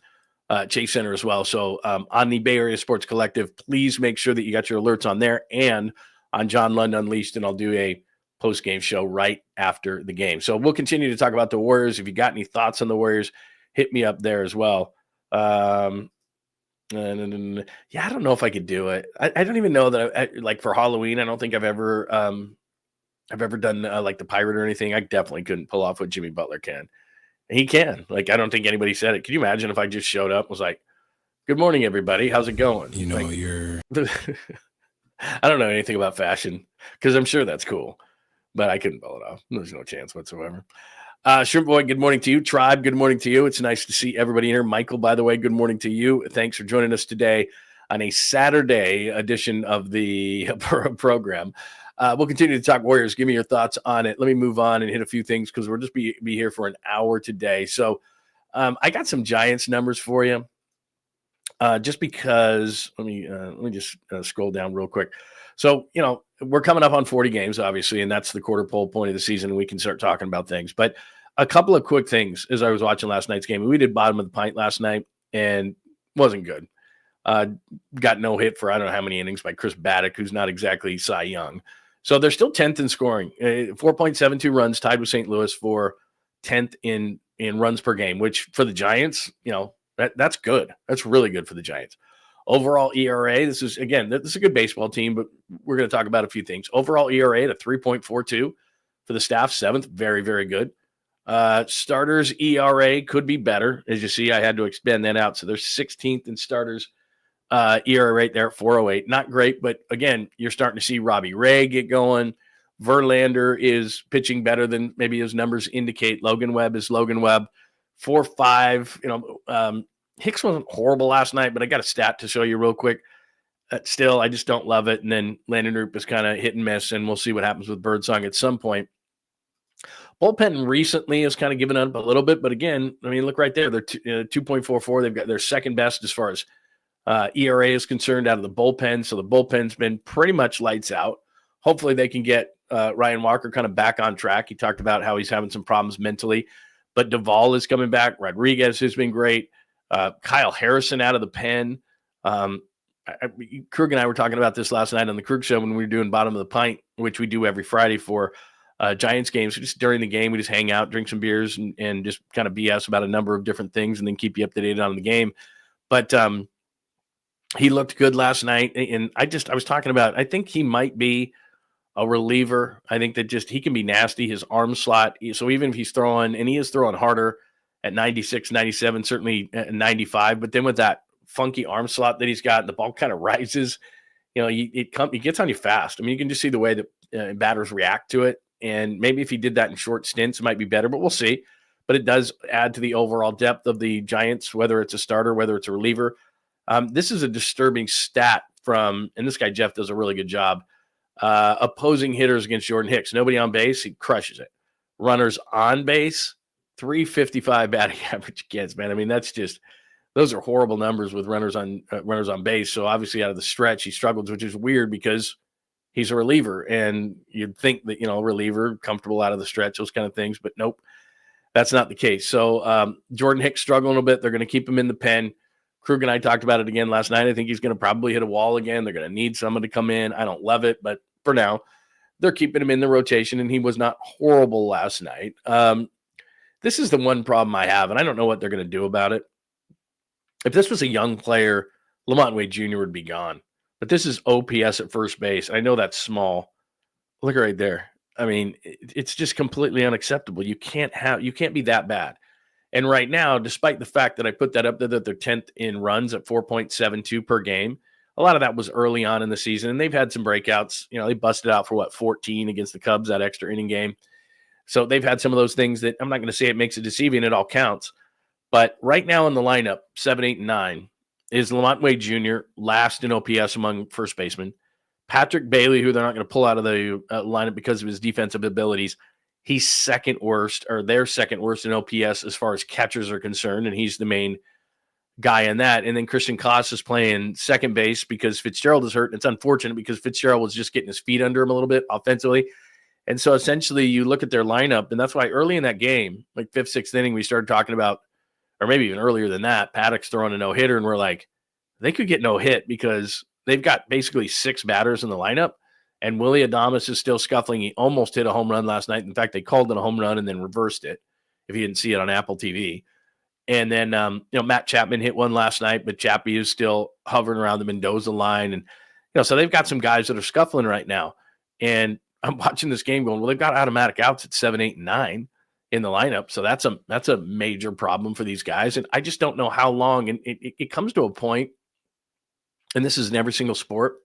Speaker 2: Chase Center as well. So on the Bay Area Sports Collective, please make sure that you got your alerts on there and on John Lund Unleashed, and I'll do a post-game show right after the game. So we'll continue to talk about the Warriors. If you got any thoughts on the Warriors, hit me up there as well. Yeah, I don't know if I could do it. I don't even know that like for Halloween, I don't think I've ever done like the pirate or anything. I definitely couldn't pull off what Jimmy Butler can. He can. Like, I don't think anybody said it. Can you imagine if I just showed up and was like, "Good morning, everybody. How's it going?"
Speaker 3: You know,
Speaker 2: like,
Speaker 3: you're.
Speaker 2: I don't know anything about fashion because I'm sure that's cool, but I couldn't pull it off. There's no chance whatsoever. Shrimp Boy, good morning to you. Tribe, good morning to you. It's nice to see everybody here. Michael, by the way, good morning to you. Thanks for joining us today on a Saturday edition of the program. We'll continue to talk Warriors. Give me your thoughts on it. Let me move on and hit a few things because we'll just be here for an hour today. So I got some Giants numbers for you. Just because, let me just scroll down real quick. So, you know, we're coming up on 40 games, obviously, and that's the quarter pole point of the season, and we can start talking about things. But a couple of quick things as I was watching last night's game. We did bottom of the pint last night, and wasn't good. Got no hit for I don't know how many innings by Chris Baddock, who's not exactly Cy Young. So they're still 10th in scoring, 4.72 runs, tied with St. Louis for 10th in runs per game, which for the Giants, you know, that's good. That's really good for the Giants. Overall ERA, this is a good baseball team, but we're going to talk about a few things. Overall ERA at 3.42 for the staff, 7th, very, very good. Starters ERA could be better. As you see, I had to expand that out. So they're 16th in starters ERA right there at 4.08. Not great, but again, you're starting to see Robbie Ray get going. Verlander is pitching better than maybe his numbers indicate. Logan Webb is Logan Webb. 4.5, you know, Hicks wasn't horrible last night, but I got a stat to show you real quick. Still, I just don't love it. And then Landon Roop is kind of hit and miss, and we'll see what happens with Birdsong at some point. Bullpen recently has kind of given up a little bit, but again, I mean, look right there. They're 2.44. They've got their second best as far as ERA is concerned out of the bullpen. So the bullpen's been pretty much lights out. Hopefully they can get Ryan Walker kind of back on track. He talked about how he's having some problems mentally, but Duvall is coming back. Rodriguez has been great. Kyle Harrison out of the pen. Krug and I were talking about this last night on the Krug Show when we were doing Bottom of the Pint, which we do every Friday for Giants games. Just during the game, we just hang out, drink some beers, and just kind of BS about a number of different things and then keep you up to date on the game. But he looked good last night. And I was talking about, I think he might be a reliever. I think that just he can be nasty. His arm slot. So even if he's throwing, and he is throwing harder at 96, 97, certainly at 95. But then with that funky arm slot that he's got, the ball kind of rises. You know, it gets on you fast. I mean, you can just see the way that batters react to it. And maybe if he did that in short stints, it might be better, but we'll see. But it does add to the overall depth of the Giants, whether it's a starter, whether it's a reliever. This is a disturbing stat from, and this guy Jeff does a really good job, opposing hitters against Jordan Hicks. Nobody on base, he crushes it. Runners on base, 355 batting average gets, man. I mean, those are horrible numbers with runners on base. So obviously out of the stretch, he struggles, which is weird because he's a reliever, and you'd think that, you know, a reliever comfortable out of the stretch, those kind of things, but nope, that's not the case. So Jordan Hicks struggling a bit. They're going to keep him in the pen. Krug and I talked about it again last night. I think he's going to probably hit a wall again. They're going to need someone to come in. I don't love it, but for now, they're keeping him in the rotation, and he was not horrible last night. This is the one problem I have, and I don't know what they're going to do about it. If this was a young player, Lamont Wade Jr. would be gone. But this is OPS at first base. I know that's small. Look right there. I mean, it's just completely unacceptable. You can't be that bad. And right now, despite the fact that I put that up there, that they're 10th in runs at 4.72 per game, a lot of that was early on in the season, and they've had some breakouts. You know, they busted out for 14 against the Cubs, that extra inning game. So they've had some of those things that I'm not going to say it makes it deceiving. It all counts. But right now in the lineup, 7, 8, and 9, is Lamont Wade Jr. last in OPS among first basemen. Patrick Bailey, who they're not going to pull out of the lineup because of his defensive abilities, he's second worst, or they're second worst in OPS as far as catchers are concerned, and he's the main guy in that. And then Christian Koss is playing second base because Fitzgerald is hurt. And it's unfortunate because Fitzgerald was just getting his feet under him a little bit offensively. And so essentially you look at their lineup, and that's why early in that game, like 5th, 6th inning, we started talking about, or maybe even earlier than that, Paddock's throwing a no-hitter, and we're like, they could get no hit because they've got basically 6 batters in the lineup, and Willy Adames is still scuffling. He almost hit a home run last night. In fact, they called it a home run and then reversed it, if you didn't see it on Apple TV. And then, Matt Chapman hit one last night, but Chappie is still hovering around the Mendoza line. And, so they've got some guys that are scuffling right now. And I'm watching this game going, well, they've got automatic outs at 7, 8, and 9 in the lineup. So that's a major problem for these guys. And I just don't know how long. And it comes to a point, and this is in every single sport,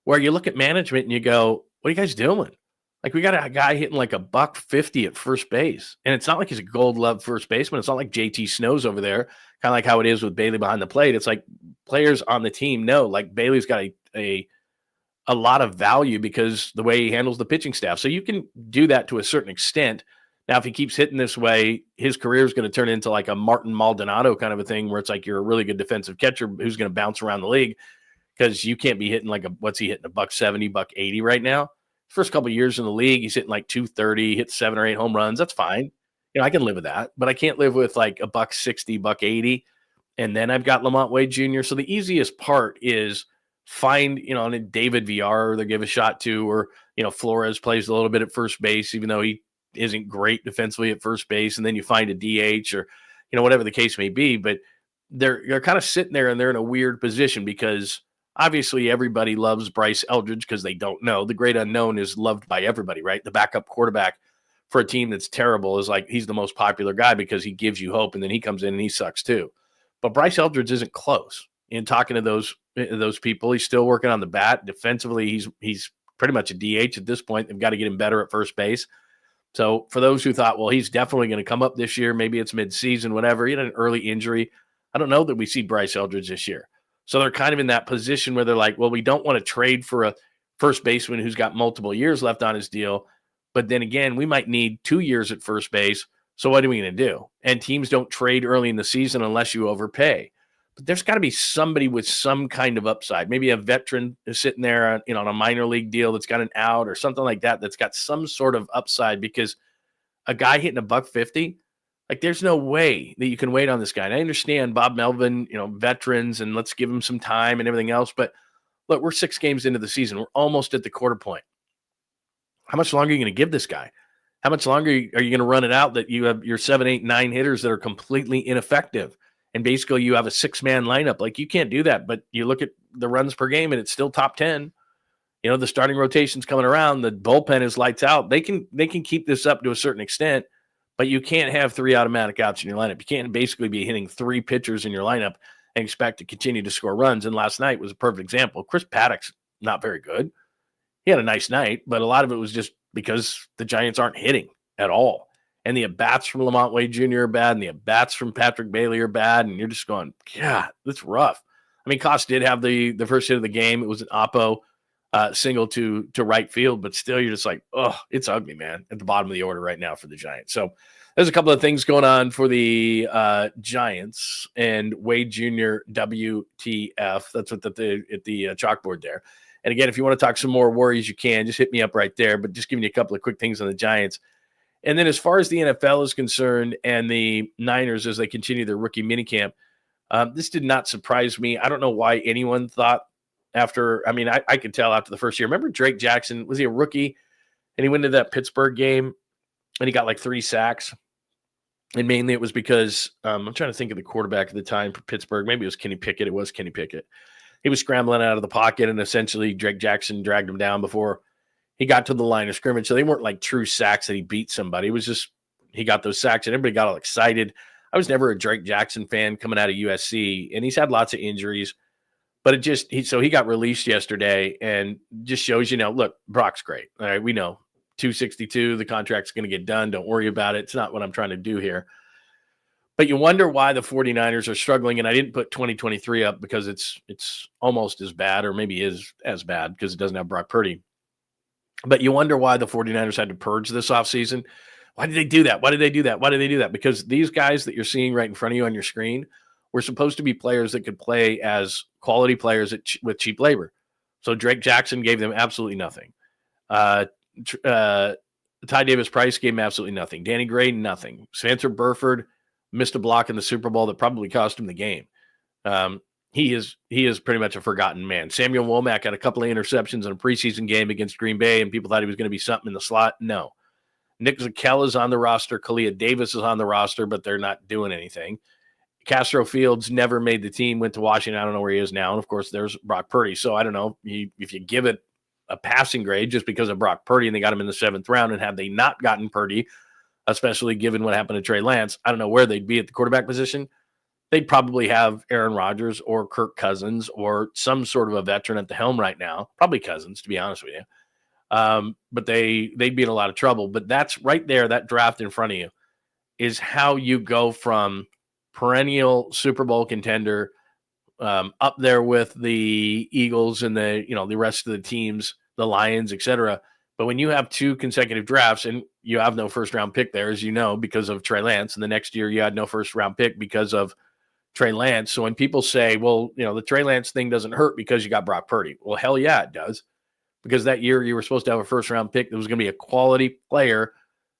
Speaker 2: where you look at management and you go, what are you guys doing? Like, we got a guy hitting like $150 at first base. And it's not like he's a gold glove first baseman. It's not like JT Snow's over there, kind of like how it is with Bailey behind the plate. It's like players on the team know, like, Bailey's got a lot of value because the way he handles the pitching staff. So you can do that to a certain extent. Now, if he keeps hitting this way, his career is going to turn into like a Martin Maldonado kind of a thing, where it's like you're a really good defensive catcher who's going to bounce around the league, because you can't be hitting like what's he hitting, $170, $180 right now. First couple of years in the league, he's hitting like 230, hit 7 or 8 home runs. That's fine. I can live with that, but I can't live with like $160, $180. And then I've got Lamont Wade Jr. So the easiest part is find, and David Villar they give a shot to, or, Flores plays a little bit at first base, even though he isn't great defensively at first base. And then you find a DH or, whatever the case may be, but they're kind of sitting there and they're in a weird position because obviously everybody loves Bryce Eldridge because they don't know. The great unknown is loved by everybody, right? The backup quarterback for a team that's terrible is like, he's the most popular guy because he gives you hope, and then he comes in and he sucks too. But Bryce Eldridge isn't close. In talking to those people, he's still working on the bat. Defensively, he's pretty much a DH at this point. They've got to get him better at first base. So for those who thought, well, he's definitely going to come up this year, maybe it's midseason, whatever, he had an early injury. I don't know that we see Bryce Eldridge this year. So they're kind of in that position where they're like, well, we don't want to trade for a first baseman who's got multiple years left on his deal. But then again, we might need 2 years at first base. So what are we going to do? And teams don't trade early in the season unless you overpay. But there's got to be somebody with some kind of upside. Maybe a veteran is sitting there on a minor league deal that's got an out or something like that, that's got some sort of upside, because a guy hitting $150, like, there's no way that you can wait on this guy. And I understand Bob Melvin, veterans, and let's give him some time and everything else. But look, we're 6 games into the season. We're almost at the quarter point. How much longer are you going to give this guy? How much longer are you going to run it out that you have your 7, 8, 9 hitters that are completely ineffective? And basically you have a 6-man lineup. Like, you can't do that. But you look at the runs per game and it's still top 10. The starting rotation's coming around. The bullpen is lights out. They can keep this up to a certain extent. But you can't have 3 automatic outs in your lineup. You can't basically be hitting 3 pitchers in your lineup and expect to continue to score runs. And last night was a perfect example. Chris Paddock's not very good. He had a nice night, but a lot of it was just because the Giants aren't hitting at all. And the at-bats from Lamont Wade Jr. are bad, and the at-bats from Patrick Bailey are bad, and you're just going, God, that's rough. I mean, Koss did have the first hit of the game. It was an oppo single to right field, but still you're just like, oh, it's ugly, man, at the bottom of the order right now for the Giants. So there's a couple of things going on for the Giants, and Wade Jr. WTF. That's what at the chalkboard there. And again, if you want to talk some more worries, you can. Just hit me up right there. But just giving you a couple of quick things on the Giants. And then as far as the NFL is concerned and the Niners as they continue their rookie minicamp, this did not surprise me. I don't know why anyone thought after – I mean, I could tell after the first year. Remember Drake Jackson? Was he a rookie? And he went to that Pittsburgh game, and he got like 3 sacks. And mainly it was because I'm trying to think of the quarterback at the time for Pittsburgh. Maybe it was Kenny Pickett. It was Kenny Pickett. He was scrambling out of the pocket, and essentially Drake Jackson dragged him down before he got to the line of scrimmage. So they weren't like true sacks that he beat somebody. It was just he got those sacks, and everybody got all excited. I was never a Drake Jackson fan coming out of USC, and he's had lots of injuries. But it just he got released yesterday, and just shows, look, Brock's great. All right, we know. 262, the contract's going to get done. Don't worry about it. It's not what I'm trying to do here. But you wonder why the 49ers are struggling, and I didn't put 2023 up because it's almost as bad, or maybe is as bad because it doesn't have Brock Purdy. But you wonder why the 49ers had to purge this offseason. Why did they do that? Why did they do that? Why did they do that? Because these guys that you're seeing right in front of you on your screen, were supposed to be players that could play as quality players with cheap labor. So Drake Jackson gave them absolutely nothing. Ty Davis Price gave him absolutely nothing. Danny Gray, nothing. Spencer Burford missed a block in the Super Bowl that probably cost him the game. He is pretty much a forgotten man. Samuel Womack had a couple of interceptions in a preseason game against Green Bay, and people thought he was going to be something in the slot. No. Nick Zakelj is on the roster. Kalia Davis is on the roster, but they're not doing anything. Castro Fields never made the team, went to Washington. I don't know where he is now. And, of course, there's Brock Purdy. So, I don't know if you give it a passing grade just because of Brock Purdy and they got him in the 7th round, and had they not gotten Purdy, especially given what happened to Trey Lance, I don't know where they'd be at the quarterback position. They'd probably have Aaron Rodgers or Kirk Cousins or some sort of a veteran at the helm right now. Probably Cousins, to be honest with you. But they'd be in a lot of trouble. But that's right there, that draft in front of you, is how you go from perennial Super Bowl contender up there with the Eagles and the rest of the teams, the Lions, etc. But when you have 2 consecutive drafts and you have no first-round pick there, as you know, because of Trey Lance, and the next year you had no first-round pick because of Trey Lance. So when people say, well, the Trey Lance thing doesn't hurt because you got Brock Purdy. Well, hell yeah, it does. Because that year you were supposed to have a first-round pick that was going to be a quality player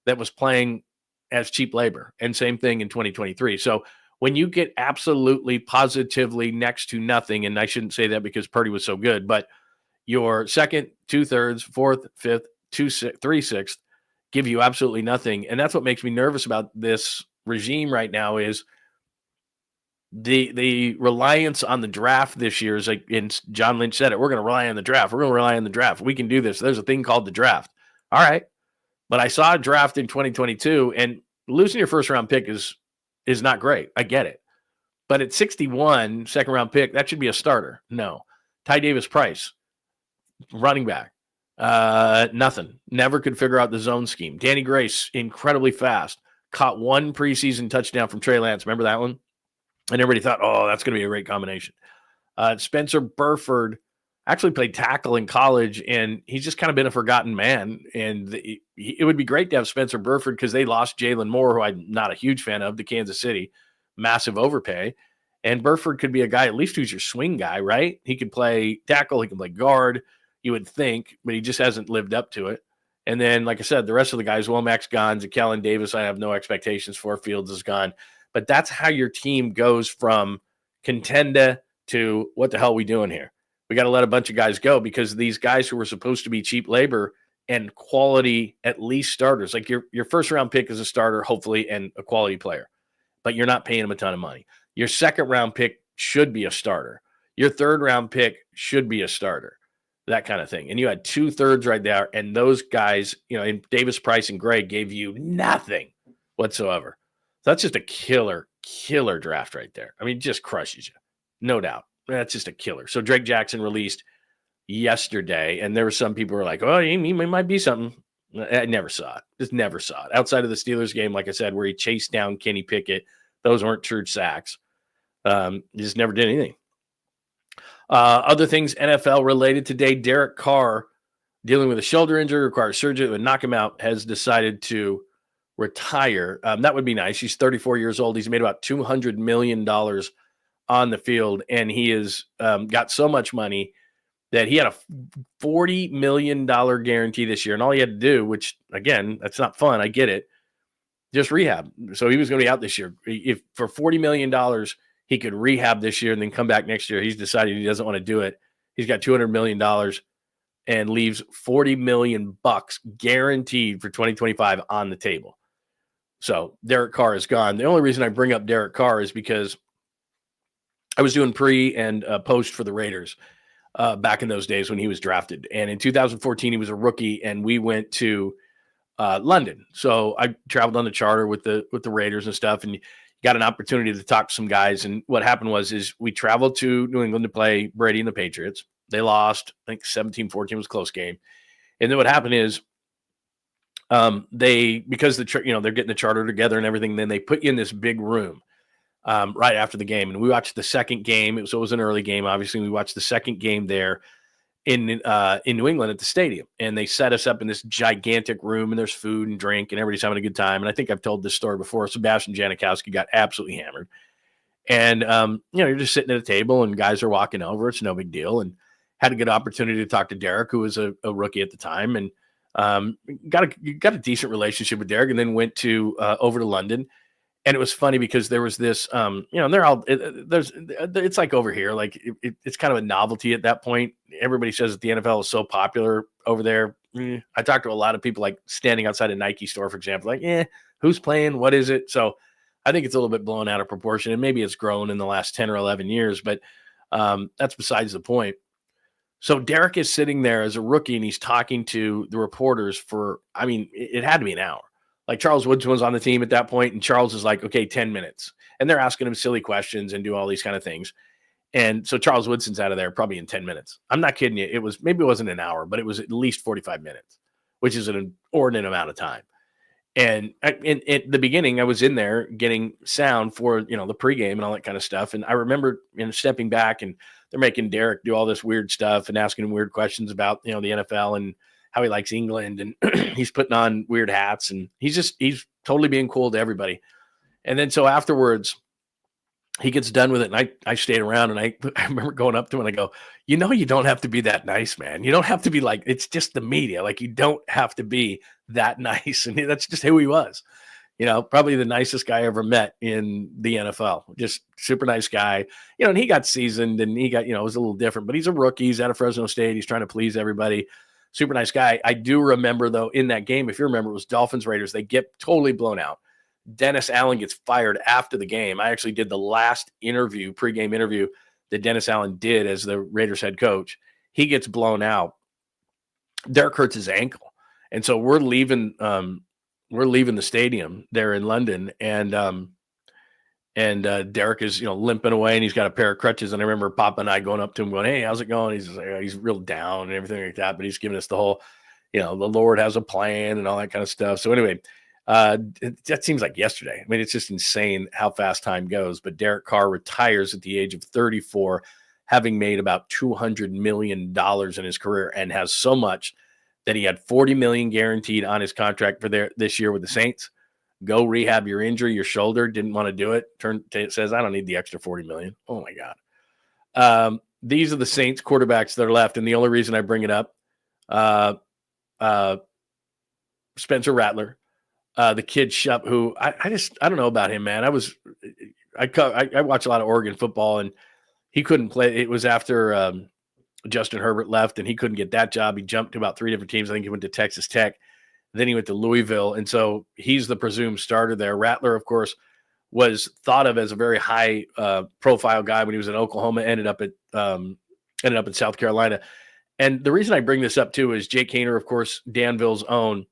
Speaker 2: that was playing as cheap labor. And same thing in 2023. So when you get absolutely positively next to nothing, and I shouldn't say that because Purdy was so good, but your second, 2/3, fourth, fifth, 3/6 give you absolutely nothing. And that's what makes me nervous about this regime right now is the reliance on the draft this year is like, and John Lynch said it, we're going to rely on the draft. We're going to rely on the draft. We can do this. There's a thing called the draft. All right. But I saw a draft in 2022, and losing your first round pick is not great. I get it. But at 61, second round pick, that should be a starter. No. Ty Davis Price, running back. Nothing. Never could figure out the zone scheme. Danny Grace, incredibly fast. Caught 1 preseason touchdown from Trey Lance. Remember that one? And everybody thought, oh, that's going to be a great combination. Spencer Burford actually played tackle in college, and he's just kind of been a forgotten man. And it would be great to have Spencer Burford because they lost Jalen Moore, who I'm not a huge fan of, to Kansas City. Massive overpay. And Burford could be a guy, at least who's your swing guy, right? He could play tackle. He can play guard, you would think, but he just hasn't lived up to it. And then, like I said, the rest of the guys, Womack's gone. Zakelj Davis, I have no expectations for. Fields is gone. But that's how your team goes from contender to what the hell are we doing here? We got to let a bunch of guys go because these guys who were supposed to be cheap labor and quality, at least starters, like your first round pick is a starter, hopefully, and a quality player, but you're not paying him a ton of money. Your second round pick should be a starter. Your third round pick should be a starter, that kind of thing. And you had 2/3 right there. And those guys, in Davis, Price, and Gray gave you nothing whatsoever. So that's just a killer draft right there. I mean, it just crushes you. No doubt. That's just a killer. So Drake Jackson released yesterday, and there were some people who were like, oh, he might be something. I never saw it. Just never saw it. Outside of the Steelers game, like I said, where he chased down Kenny Pickett, those weren't true sacks. He just never did anything. Other things NFL related today, Derek Carr, dealing with a shoulder injury, requires surgery that would knock him out, has decided to retire. That would be nice. He's 34 years old. He's made about $200 million on the field, and he has got so much money that he had a $40 million guarantee this year. And all he had to do, which, again, that's not fun. I get it. Just rehab. So he was going to be out this year. If for $40 million, he could rehab this year and then come back next year. He's decided he doesn't want to do it. He's got $200 million and leaves $40 million guaranteed for 2025 on the table. So Derek Carr is gone. The only reason I bring up Derek Carr is because I was doing pre and post for the Raiders back in those days when he was drafted. And in 2014, he was a rookie, and we went to London. So I traveled on the charter with the Raiders and stuff, and got an opportunity to talk to some guys. And what happened is we traveled to New England to play Brady and the Patriots. They lost, I think 17-14 was a close game. And then what happened is because they're getting the charter together and everything, then they put you in this big room right after the game. And we watched the second game. It was an early game. Obviously, we watched the second game there in New England at the stadium. And they set us up in this gigantic room, and there's food and drink, and everybody's having a good time. And I think I've told this story before. Sebastian Janikowski got absolutely hammered. And, you're just sitting at a table and guys are walking over. It's no big deal. And had a good opportunity to talk to Derek, who was a rookie at the time. And got a decent relationship with Derek, and then went to over to London. And it was funny because there was this, and they're all, it's like over here, like it's kind of a novelty at that point. Everybody says that the NFL is so popular over there. I talked to a lot of people like standing outside a Nike store, for example, like, who's playing? What is it? So I think it's a little bit blown out of proportion, and maybe it's grown in the last 10 or 11 years, but that's besides the point. So Derek is sitting there as a rookie, and he's talking to the reporters for, it had to be an hour. Like Charles Woodson was on the team at that point, and Charles is like, okay, 10 minutes. And they're asking him silly questions and do all these kind of things. And so Charles Woodson's out of there probably in 10 minutes. I'm not kidding you. Maybe it wasn't an hour, but it was at least 45 minutes, which is an inordinate amount of time. And at the beginning, I was in there getting sound for, the pregame and all that kind of stuff. And I remember, stepping back, and they're making Derek do all this weird stuff and asking him weird questions about, the NFL and how he likes England. And he's putting on weird hats, and he's totally being cool to everybody. And then so afterwards, he gets done with it, and I stayed around, and I remember going up to him and I go, you don't have to be that nice, man. You don't have to be like, it's just the media. Like, you don't have to be that nice. And that's just who he was. Probably the nicest guy I ever met in the NFL. Just super nice guy. And he got seasoned, and he got, it was a little different, but he's a rookie. He's out of Fresno State. He's trying to please everybody. Super nice guy. I do remember, though, in that game, if you remember, it was Dolphins Raiders. They get totally blown out. Dennis Allen gets fired after the game. I actually did the last pregame interview that Dennis Allen did as the Raiders head coach. He gets blown out. Derek hurts his ankle. And so we're leaving the stadium there in London, and Derek is, limping away, and he's got a pair of crutches. And I remember Papa and I going up to him going, hey, how's it going? He's real down and everything like that, but he's giving us the whole, the Lord has a plan and all that kind of stuff. So anyway, that seems like yesterday. It's just insane how fast time goes. But Derek Carr retires at the age of 34, having made about $200 million in his career, and has so much that he had $40 million guaranteed on his contract for this year with the Saints. Go rehab your injury, your shoulder. Didn't want to do it. Says, I don't need the extra $40 million. Oh my God. These are the Saints quarterbacks that are left, and the only reason I bring it up, Spencer Rattler. The kid Shup, who I don't know about him, man. I watch a lot of Oregon football, and he couldn't play. It was after Justin Herbert left, and he couldn't get that job. He jumped to about 3 different teams. I think he went to Texas Tech. Then he went to Louisville, and so he's the presumed starter there. Rattler, of course, was thought of as a very high profile guy when he was in Oklahoma. Ended up in South Carolina. And the reason I bring this up too is Jake Haener, of course, Danville's own.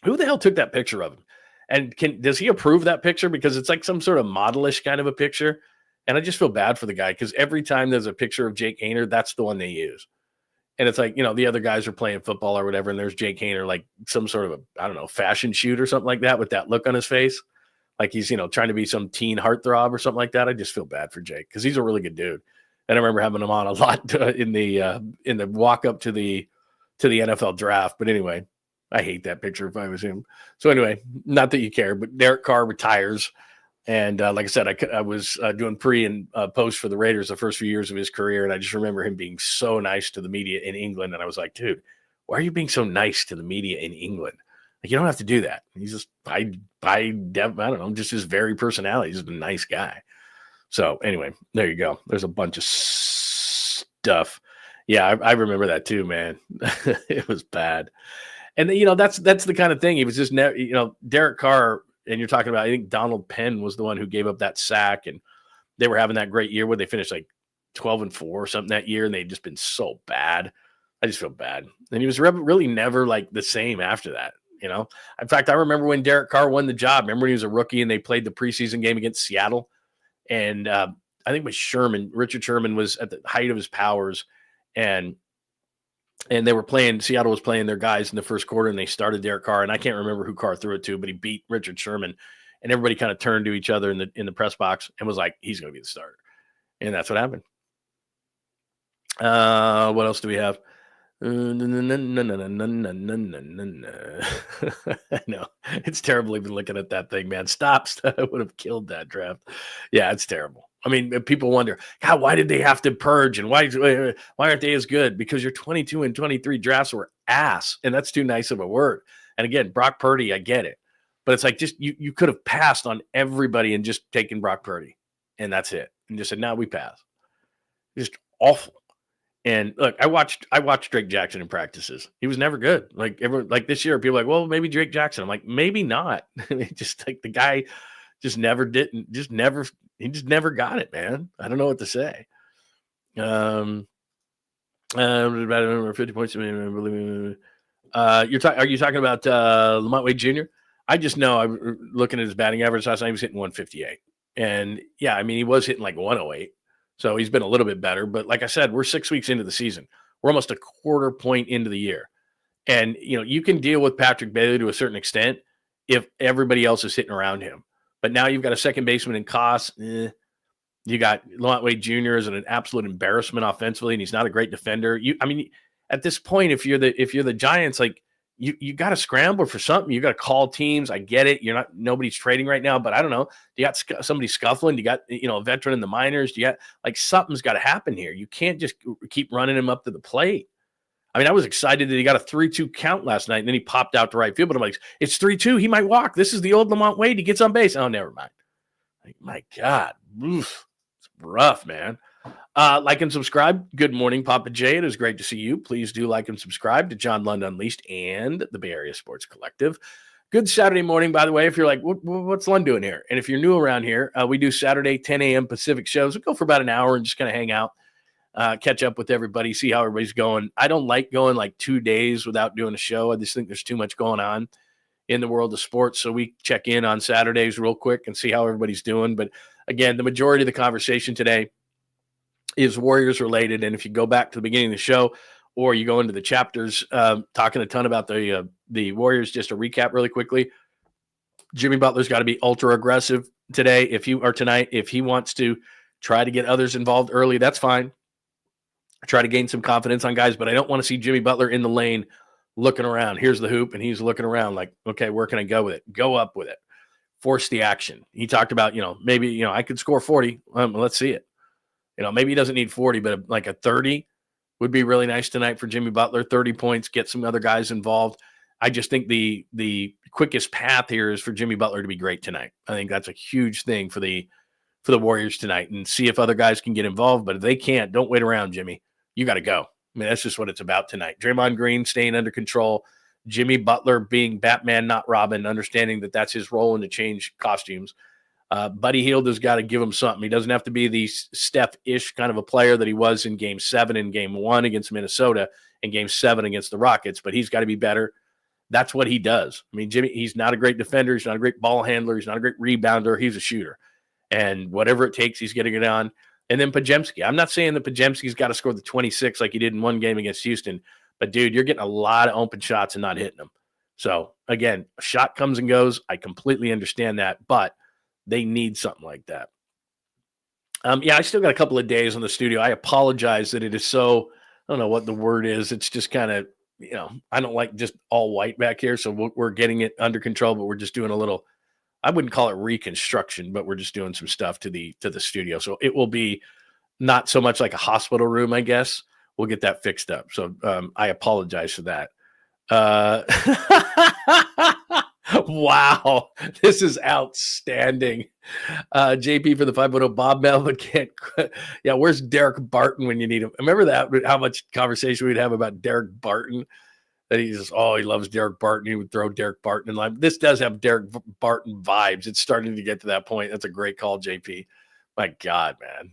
Speaker 2: Who the hell took that picture of him? And does he approve that picture? Because it's like some sort of modelish kind of a picture. And I just feel bad for the guy, because every time there's a picture of Jake Haener, that's the one they use. And it's like, the other guys are playing football or whatever, and there's Jake Haener, like some sort of fashion shoot or something like that, with that look on his face. Like he's, trying to be some teen heartthrob or something like that. I just feel bad for Jake, because he's a really good dude. And I remember having him on a lot in the walk up to the NFL draft. But anyway, I hate that picture if I was him. So anyway, not that you care, but Derek Carr retires. And like I said, I was doing pre and post for the Raiders the first few years of his career. And I just remember him being so nice to the media in England. And I was like, dude, why are you being so nice to the media in England? Like, you don't have to do that. He's just, I don't know, just his very personality. He's a nice guy. So anyway, there you go. There's a bunch of stuff. Yeah, I remember that too, man. It was bad. And, that's the kind of thing. He was just never, Derek Carr, and you're talking about, I think Donald Penn was the one who gave up that sack, and they were having that great year where they finished like 12-4 or something that year, and they'd just been so bad. I just feel bad. And he was really never like the same after that, In fact, I remember when Derek Carr won the job. Remember when he was a rookie and they played the preseason game against Seattle? And I think it was Richard Sherman was at the height of his powers, and they were playing, Seattle was playing their guys in the first quarter, and they started Derek Carr, and I can't remember who Carr threw it to, but he beat Richard Sherman, and everybody kind of turned to each other in the press box and was like, he's going to be the starter. And that's what happened. What else do we have? No, no, no, no, no, no, no, no, no, no, no. I know. It's terrible even looking at that thing, man. Stop. I would have killed that draft. Yeah, it's terrible. I mean, people wonder, God, why did they have to purge and why aren't they as good? Because your 22 and 23 drafts were ass, and that's too nice of a word. And again, Brock Purdy, I get it. But it's like just you could have passed on everybody and just taken Brock Purdy, and that's it. And just said, no, we pass. Just awful. And look, I watched Drake Jackson in practices. He was never good. Like everyone, like this year, people are like, well, maybe Drake Jackson. I'm like, maybe not. Just like the guy just never didn't, he just never got it, man. I don't know what to say. 50 points. Are you talking about Lamont Wade Jr.? I just know I'm looking at his batting average last night. He was hitting 158. And yeah, I mean, he was hitting like 108. So he's been a little bit better. But like I said, we're 6 weeks into the season. We're almost a quarter point into the year. And, you can deal with Patrick Bailey to a certain extent if everybody else is hitting around him. But now you've got a second baseman in 𝐃𝐨𝐧'𝐭. You got Lamont Wade Jr. as an absolute embarrassment offensively, and he's not a great defender. At this point, if you're the Giants, like you got to scramble for something. You got to call teams. I get it. Nobody's trading right now, but I don't know. You got somebody scuffling. You got a veteran in the minors. You got something's got to happen here. You can't just keep running him up to the plate. I mean, I was excited that he got a 3-2 count last night, and then he popped out to right field. But I'm like, it's 3-2. He might walk. This is the old Lamont Wade. He gets on base. Oh, never mind. Like, my God, oof, it's rough, man. Like and subscribe. Good morning, Papa J. It is great to see you. Please do like and subscribe to John Lund Unleashed and the Bay Area Sports Collective. Good Saturday morning, by the way. If you're like, what's Lund doing here? And if you're new around here, we do Saturday 10 a.m. Pacific shows. We go for about an hour and just kind of hang out, catch up with everybody, see how everybody's going. I don't like going like 2 days without doing a show. I just think there's too much going on in the world of sports. So we check in on Saturdays real quick and see how everybody's doing. But again, the majority of the conversation today is Warriors related. And if you go back to the beginning of the show or you go into the chapters, talking a ton about the Warriors, just a recap really quickly. Jimmy Butler's got to be ultra aggressive tonight. If he wants to try to get others involved early, that's fine. Try to gain some confidence on guys, but I don't want to see Jimmy Butler in the lane looking around. Here's the hoop, and he's looking around like, okay, where can I go with it? Go up with it. Force the action. He talked about, maybe, I could score 40. Let's see it. Maybe he doesn't need 40, but like a 30 would be really nice tonight for Jimmy Butler. 30 points, get some other guys involved. I just think the quickest path here is for Jimmy Butler to be great tonight. I think that's a huge thing for the Warriors tonight, and see if other guys can get involved. But if they can't, don't wait around, Jimmy. You got to go. I mean, that's just what it's about tonight. Draymond Green staying under control. Jimmy Butler being Batman, not Robin, understanding that that's his role and to change costumes. Buddy Hield has got to give him something. He doesn't have to be the STEPH-ish kind of a player that he was in Game 7 and Game 1 against Minnesota and Game 7 against the Rockets, but he's got to be better. That's what he does. I mean, Jimmy, he's not a great defender. He's not a great ball handler. He's not a great rebounder. He's a shooter. And whatever it takes, he's getting it on. And then Podziemski. I'm not saying that Podziemski's got to score the 26 like he did in one game against Houston, but, dude, you're getting a lot of open shots and not hitting them. So, again, a shot comes and goes. I completely understand that, but they need something like that. I still got a couple of days in the studio. I apologize that it is so, I don't know what the word is. It's just kind of, I don't like just all white back here. So we're getting it under control, but we're just doing a little, I wouldn't call it reconstruction, but we're just doing some stuff to the studio. So it will be not so much like a hospital room, I guess. We'll get that fixed up. So I apologize for that. Wow, this is outstanding. JP for the 510. Bob Melvin can't. Yeah, where's Derek Barton when you need him? Remember that? How much conversation we'd have about Derek Barton? That he loves Derek Barton. He would throw Derek Barton in line. This does have Derek Barton vibes. It's starting to get to that point. That's a great call, JP. My God, man.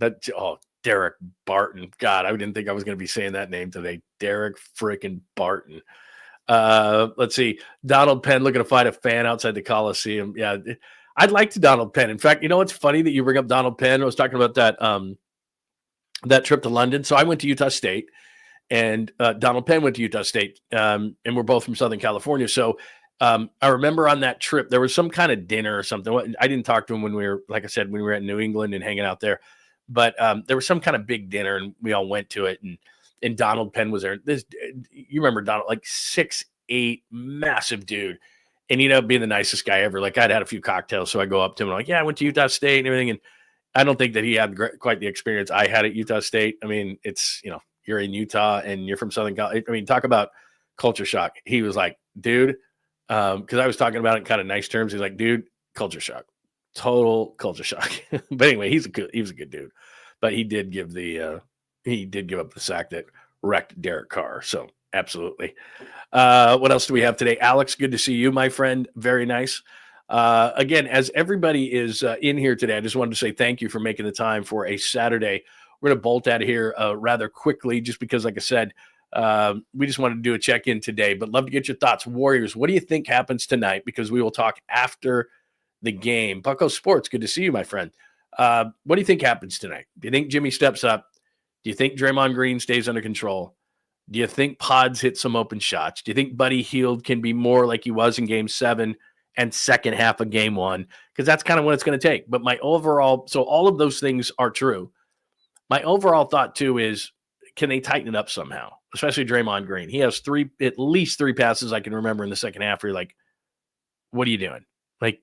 Speaker 2: Derek Barton. God, I didn't think I was going to be saying that name today. Derek freaking Barton. Let's see. Donald Penn looking to find a fan outside the Coliseum. Yeah, I'd like to Donald Penn. In fact, it's funny that you bring up Donald Penn. I was talking about that trip to London. So I went to Utah State, and Donald Penn went to Utah State, and we're both from Southern California. So I remember on that trip there was some kind of dinner or something. I didn't talk to him when we were, like I said, when we were at New England and hanging out there. But there was some kind of big dinner, and we all went to it. And and Donald Penn was there. You remember Donald, like 6'8", massive dude. And he ended up being the nicest guy ever. Like, I'd had a few cocktails, so I go up to him and I'm like, yeah, I went to Utah State and everything. And I don't think that he had quite the experience I had at Utah State. I mean, it's, you're in Utah and you're from Southern California. I mean, talk about culture shock. He was like, dude, because I was talking about it in kind of nice terms. He's like, dude, culture shock, total culture shock. But anyway, he was a good dude. But he did give up the sack that wrecked Derek Carr. So absolutely. What else do we have today? Alex, good to see you, my friend. Very nice. Again, as everybody is in here today, I just wanted to say thank you for making the time for a Saturday. We're going to bolt out of here rather quickly just because, like I said, we just wanted to do a check-in today, but love to get your thoughts. Warriors, what do you think happens tonight? Because we will talk after the game. Bucko Sports, good to see you, my friend. What do you think happens tonight? Do you think Jimmy steps up? Do you think Draymond Green stays under control? Do you think Pods hit some open shots? Do you think Buddy Hield can be more like he was in Game 7 and second half of Game 1? Because that's kind of what it's going to take. But my overall, so all of those things are true. My overall thought, too, is can they tighten it up somehow, especially Draymond Green? He has at least three passes I can remember in the second half where you're like, what are you doing? Like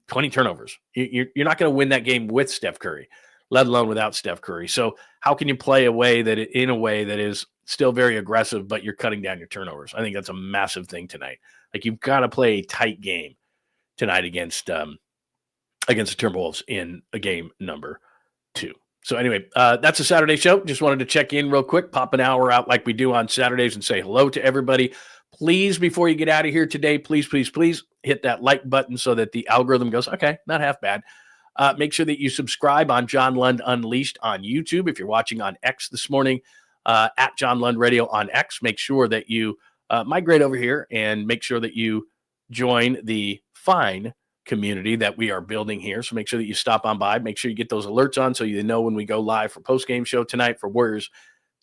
Speaker 2: 20 turnovers. You're not going to win that game with Steph Curry, let alone without Steph Curry. So how can you play in a way that is still very aggressive, but you're cutting down your turnovers? I think that's a massive thing tonight. Like, you've got to play a tight game tonight against the Timberwolves in a game number 2. So anyway, that's a Saturday show. Just wanted to check in real quick, pop an hour out like we do on Saturdays and say hello to everybody. Please, before you get out of here today, please hit that like button so that the algorithm goes, okay, not half bad. Make sure that you subscribe on John Lund Unleashed on YouTube. If you're watching on X this morning, at John Lund Radio on X, make sure that you migrate over here and make sure that you join the fine community that we are building here. So make sure that you stop on by. Make sure you get those alerts on so you know when we go live for post-game show tonight for Warriors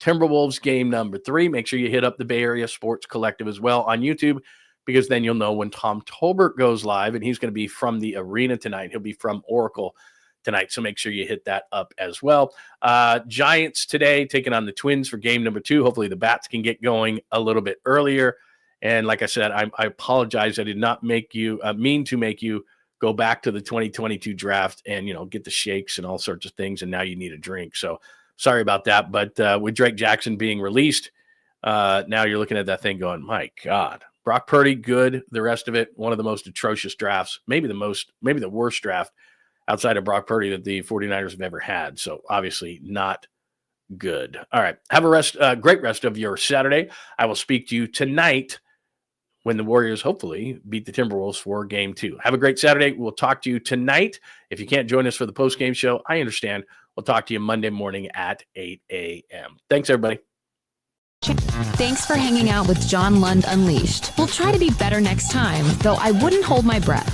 Speaker 2: Timberwolves game number 3. Make sure you hit up the Bay Area Sports Collective as well on YouTube, because then you'll know when Tom Tolbert goes live, and he's going to be from the arena tonight. He'll be from Oracle tonight, so make sure you hit that up as well. Giants today taking on the Twins for game number 2. Hopefully the bats can get going a little bit earlier. And like I said, I apologize. I did not mean to make you go back to the 2022 draft and, get the shakes and all sorts of things, and now you need a drink. So sorry about that. But with Drake Jackson being released, now you're looking at that thing going, my God. Brock Purdy, good. The rest of it, one of the most atrocious drafts, maybe the worst draft outside of Brock Purdy that the 49ers have ever had. So obviously not good. All right. Have a great rest of your Saturday. I will speak to you tonight when the Warriors hopefully beat the Timberwolves for game 2. Have a great Saturday. We'll talk to you tonight. If you can't join us for the post-game show, I understand. We'll talk to you Monday morning at 8 a.m. Thanks, everybody.
Speaker 4: Thanks for hanging out with John Lund Unleashed. We'll try to be better next time, though I wouldn't hold my breath.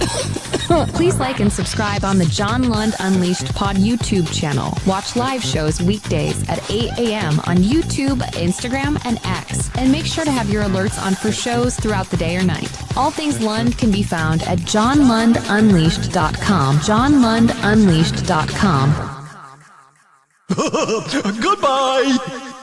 Speaker 4: Please like and subscribe on the John Lund Unleashed Pod YouTube channel. Watch live shows weekdays at 8 a.m. on YouTube, Instagram, and X. And make sure to have your alerts on for shows throughout the day or night. All things Lund can be found at johnlundunleashed.com. johnlundunleashed.com.
Speaker 5: Goodbye!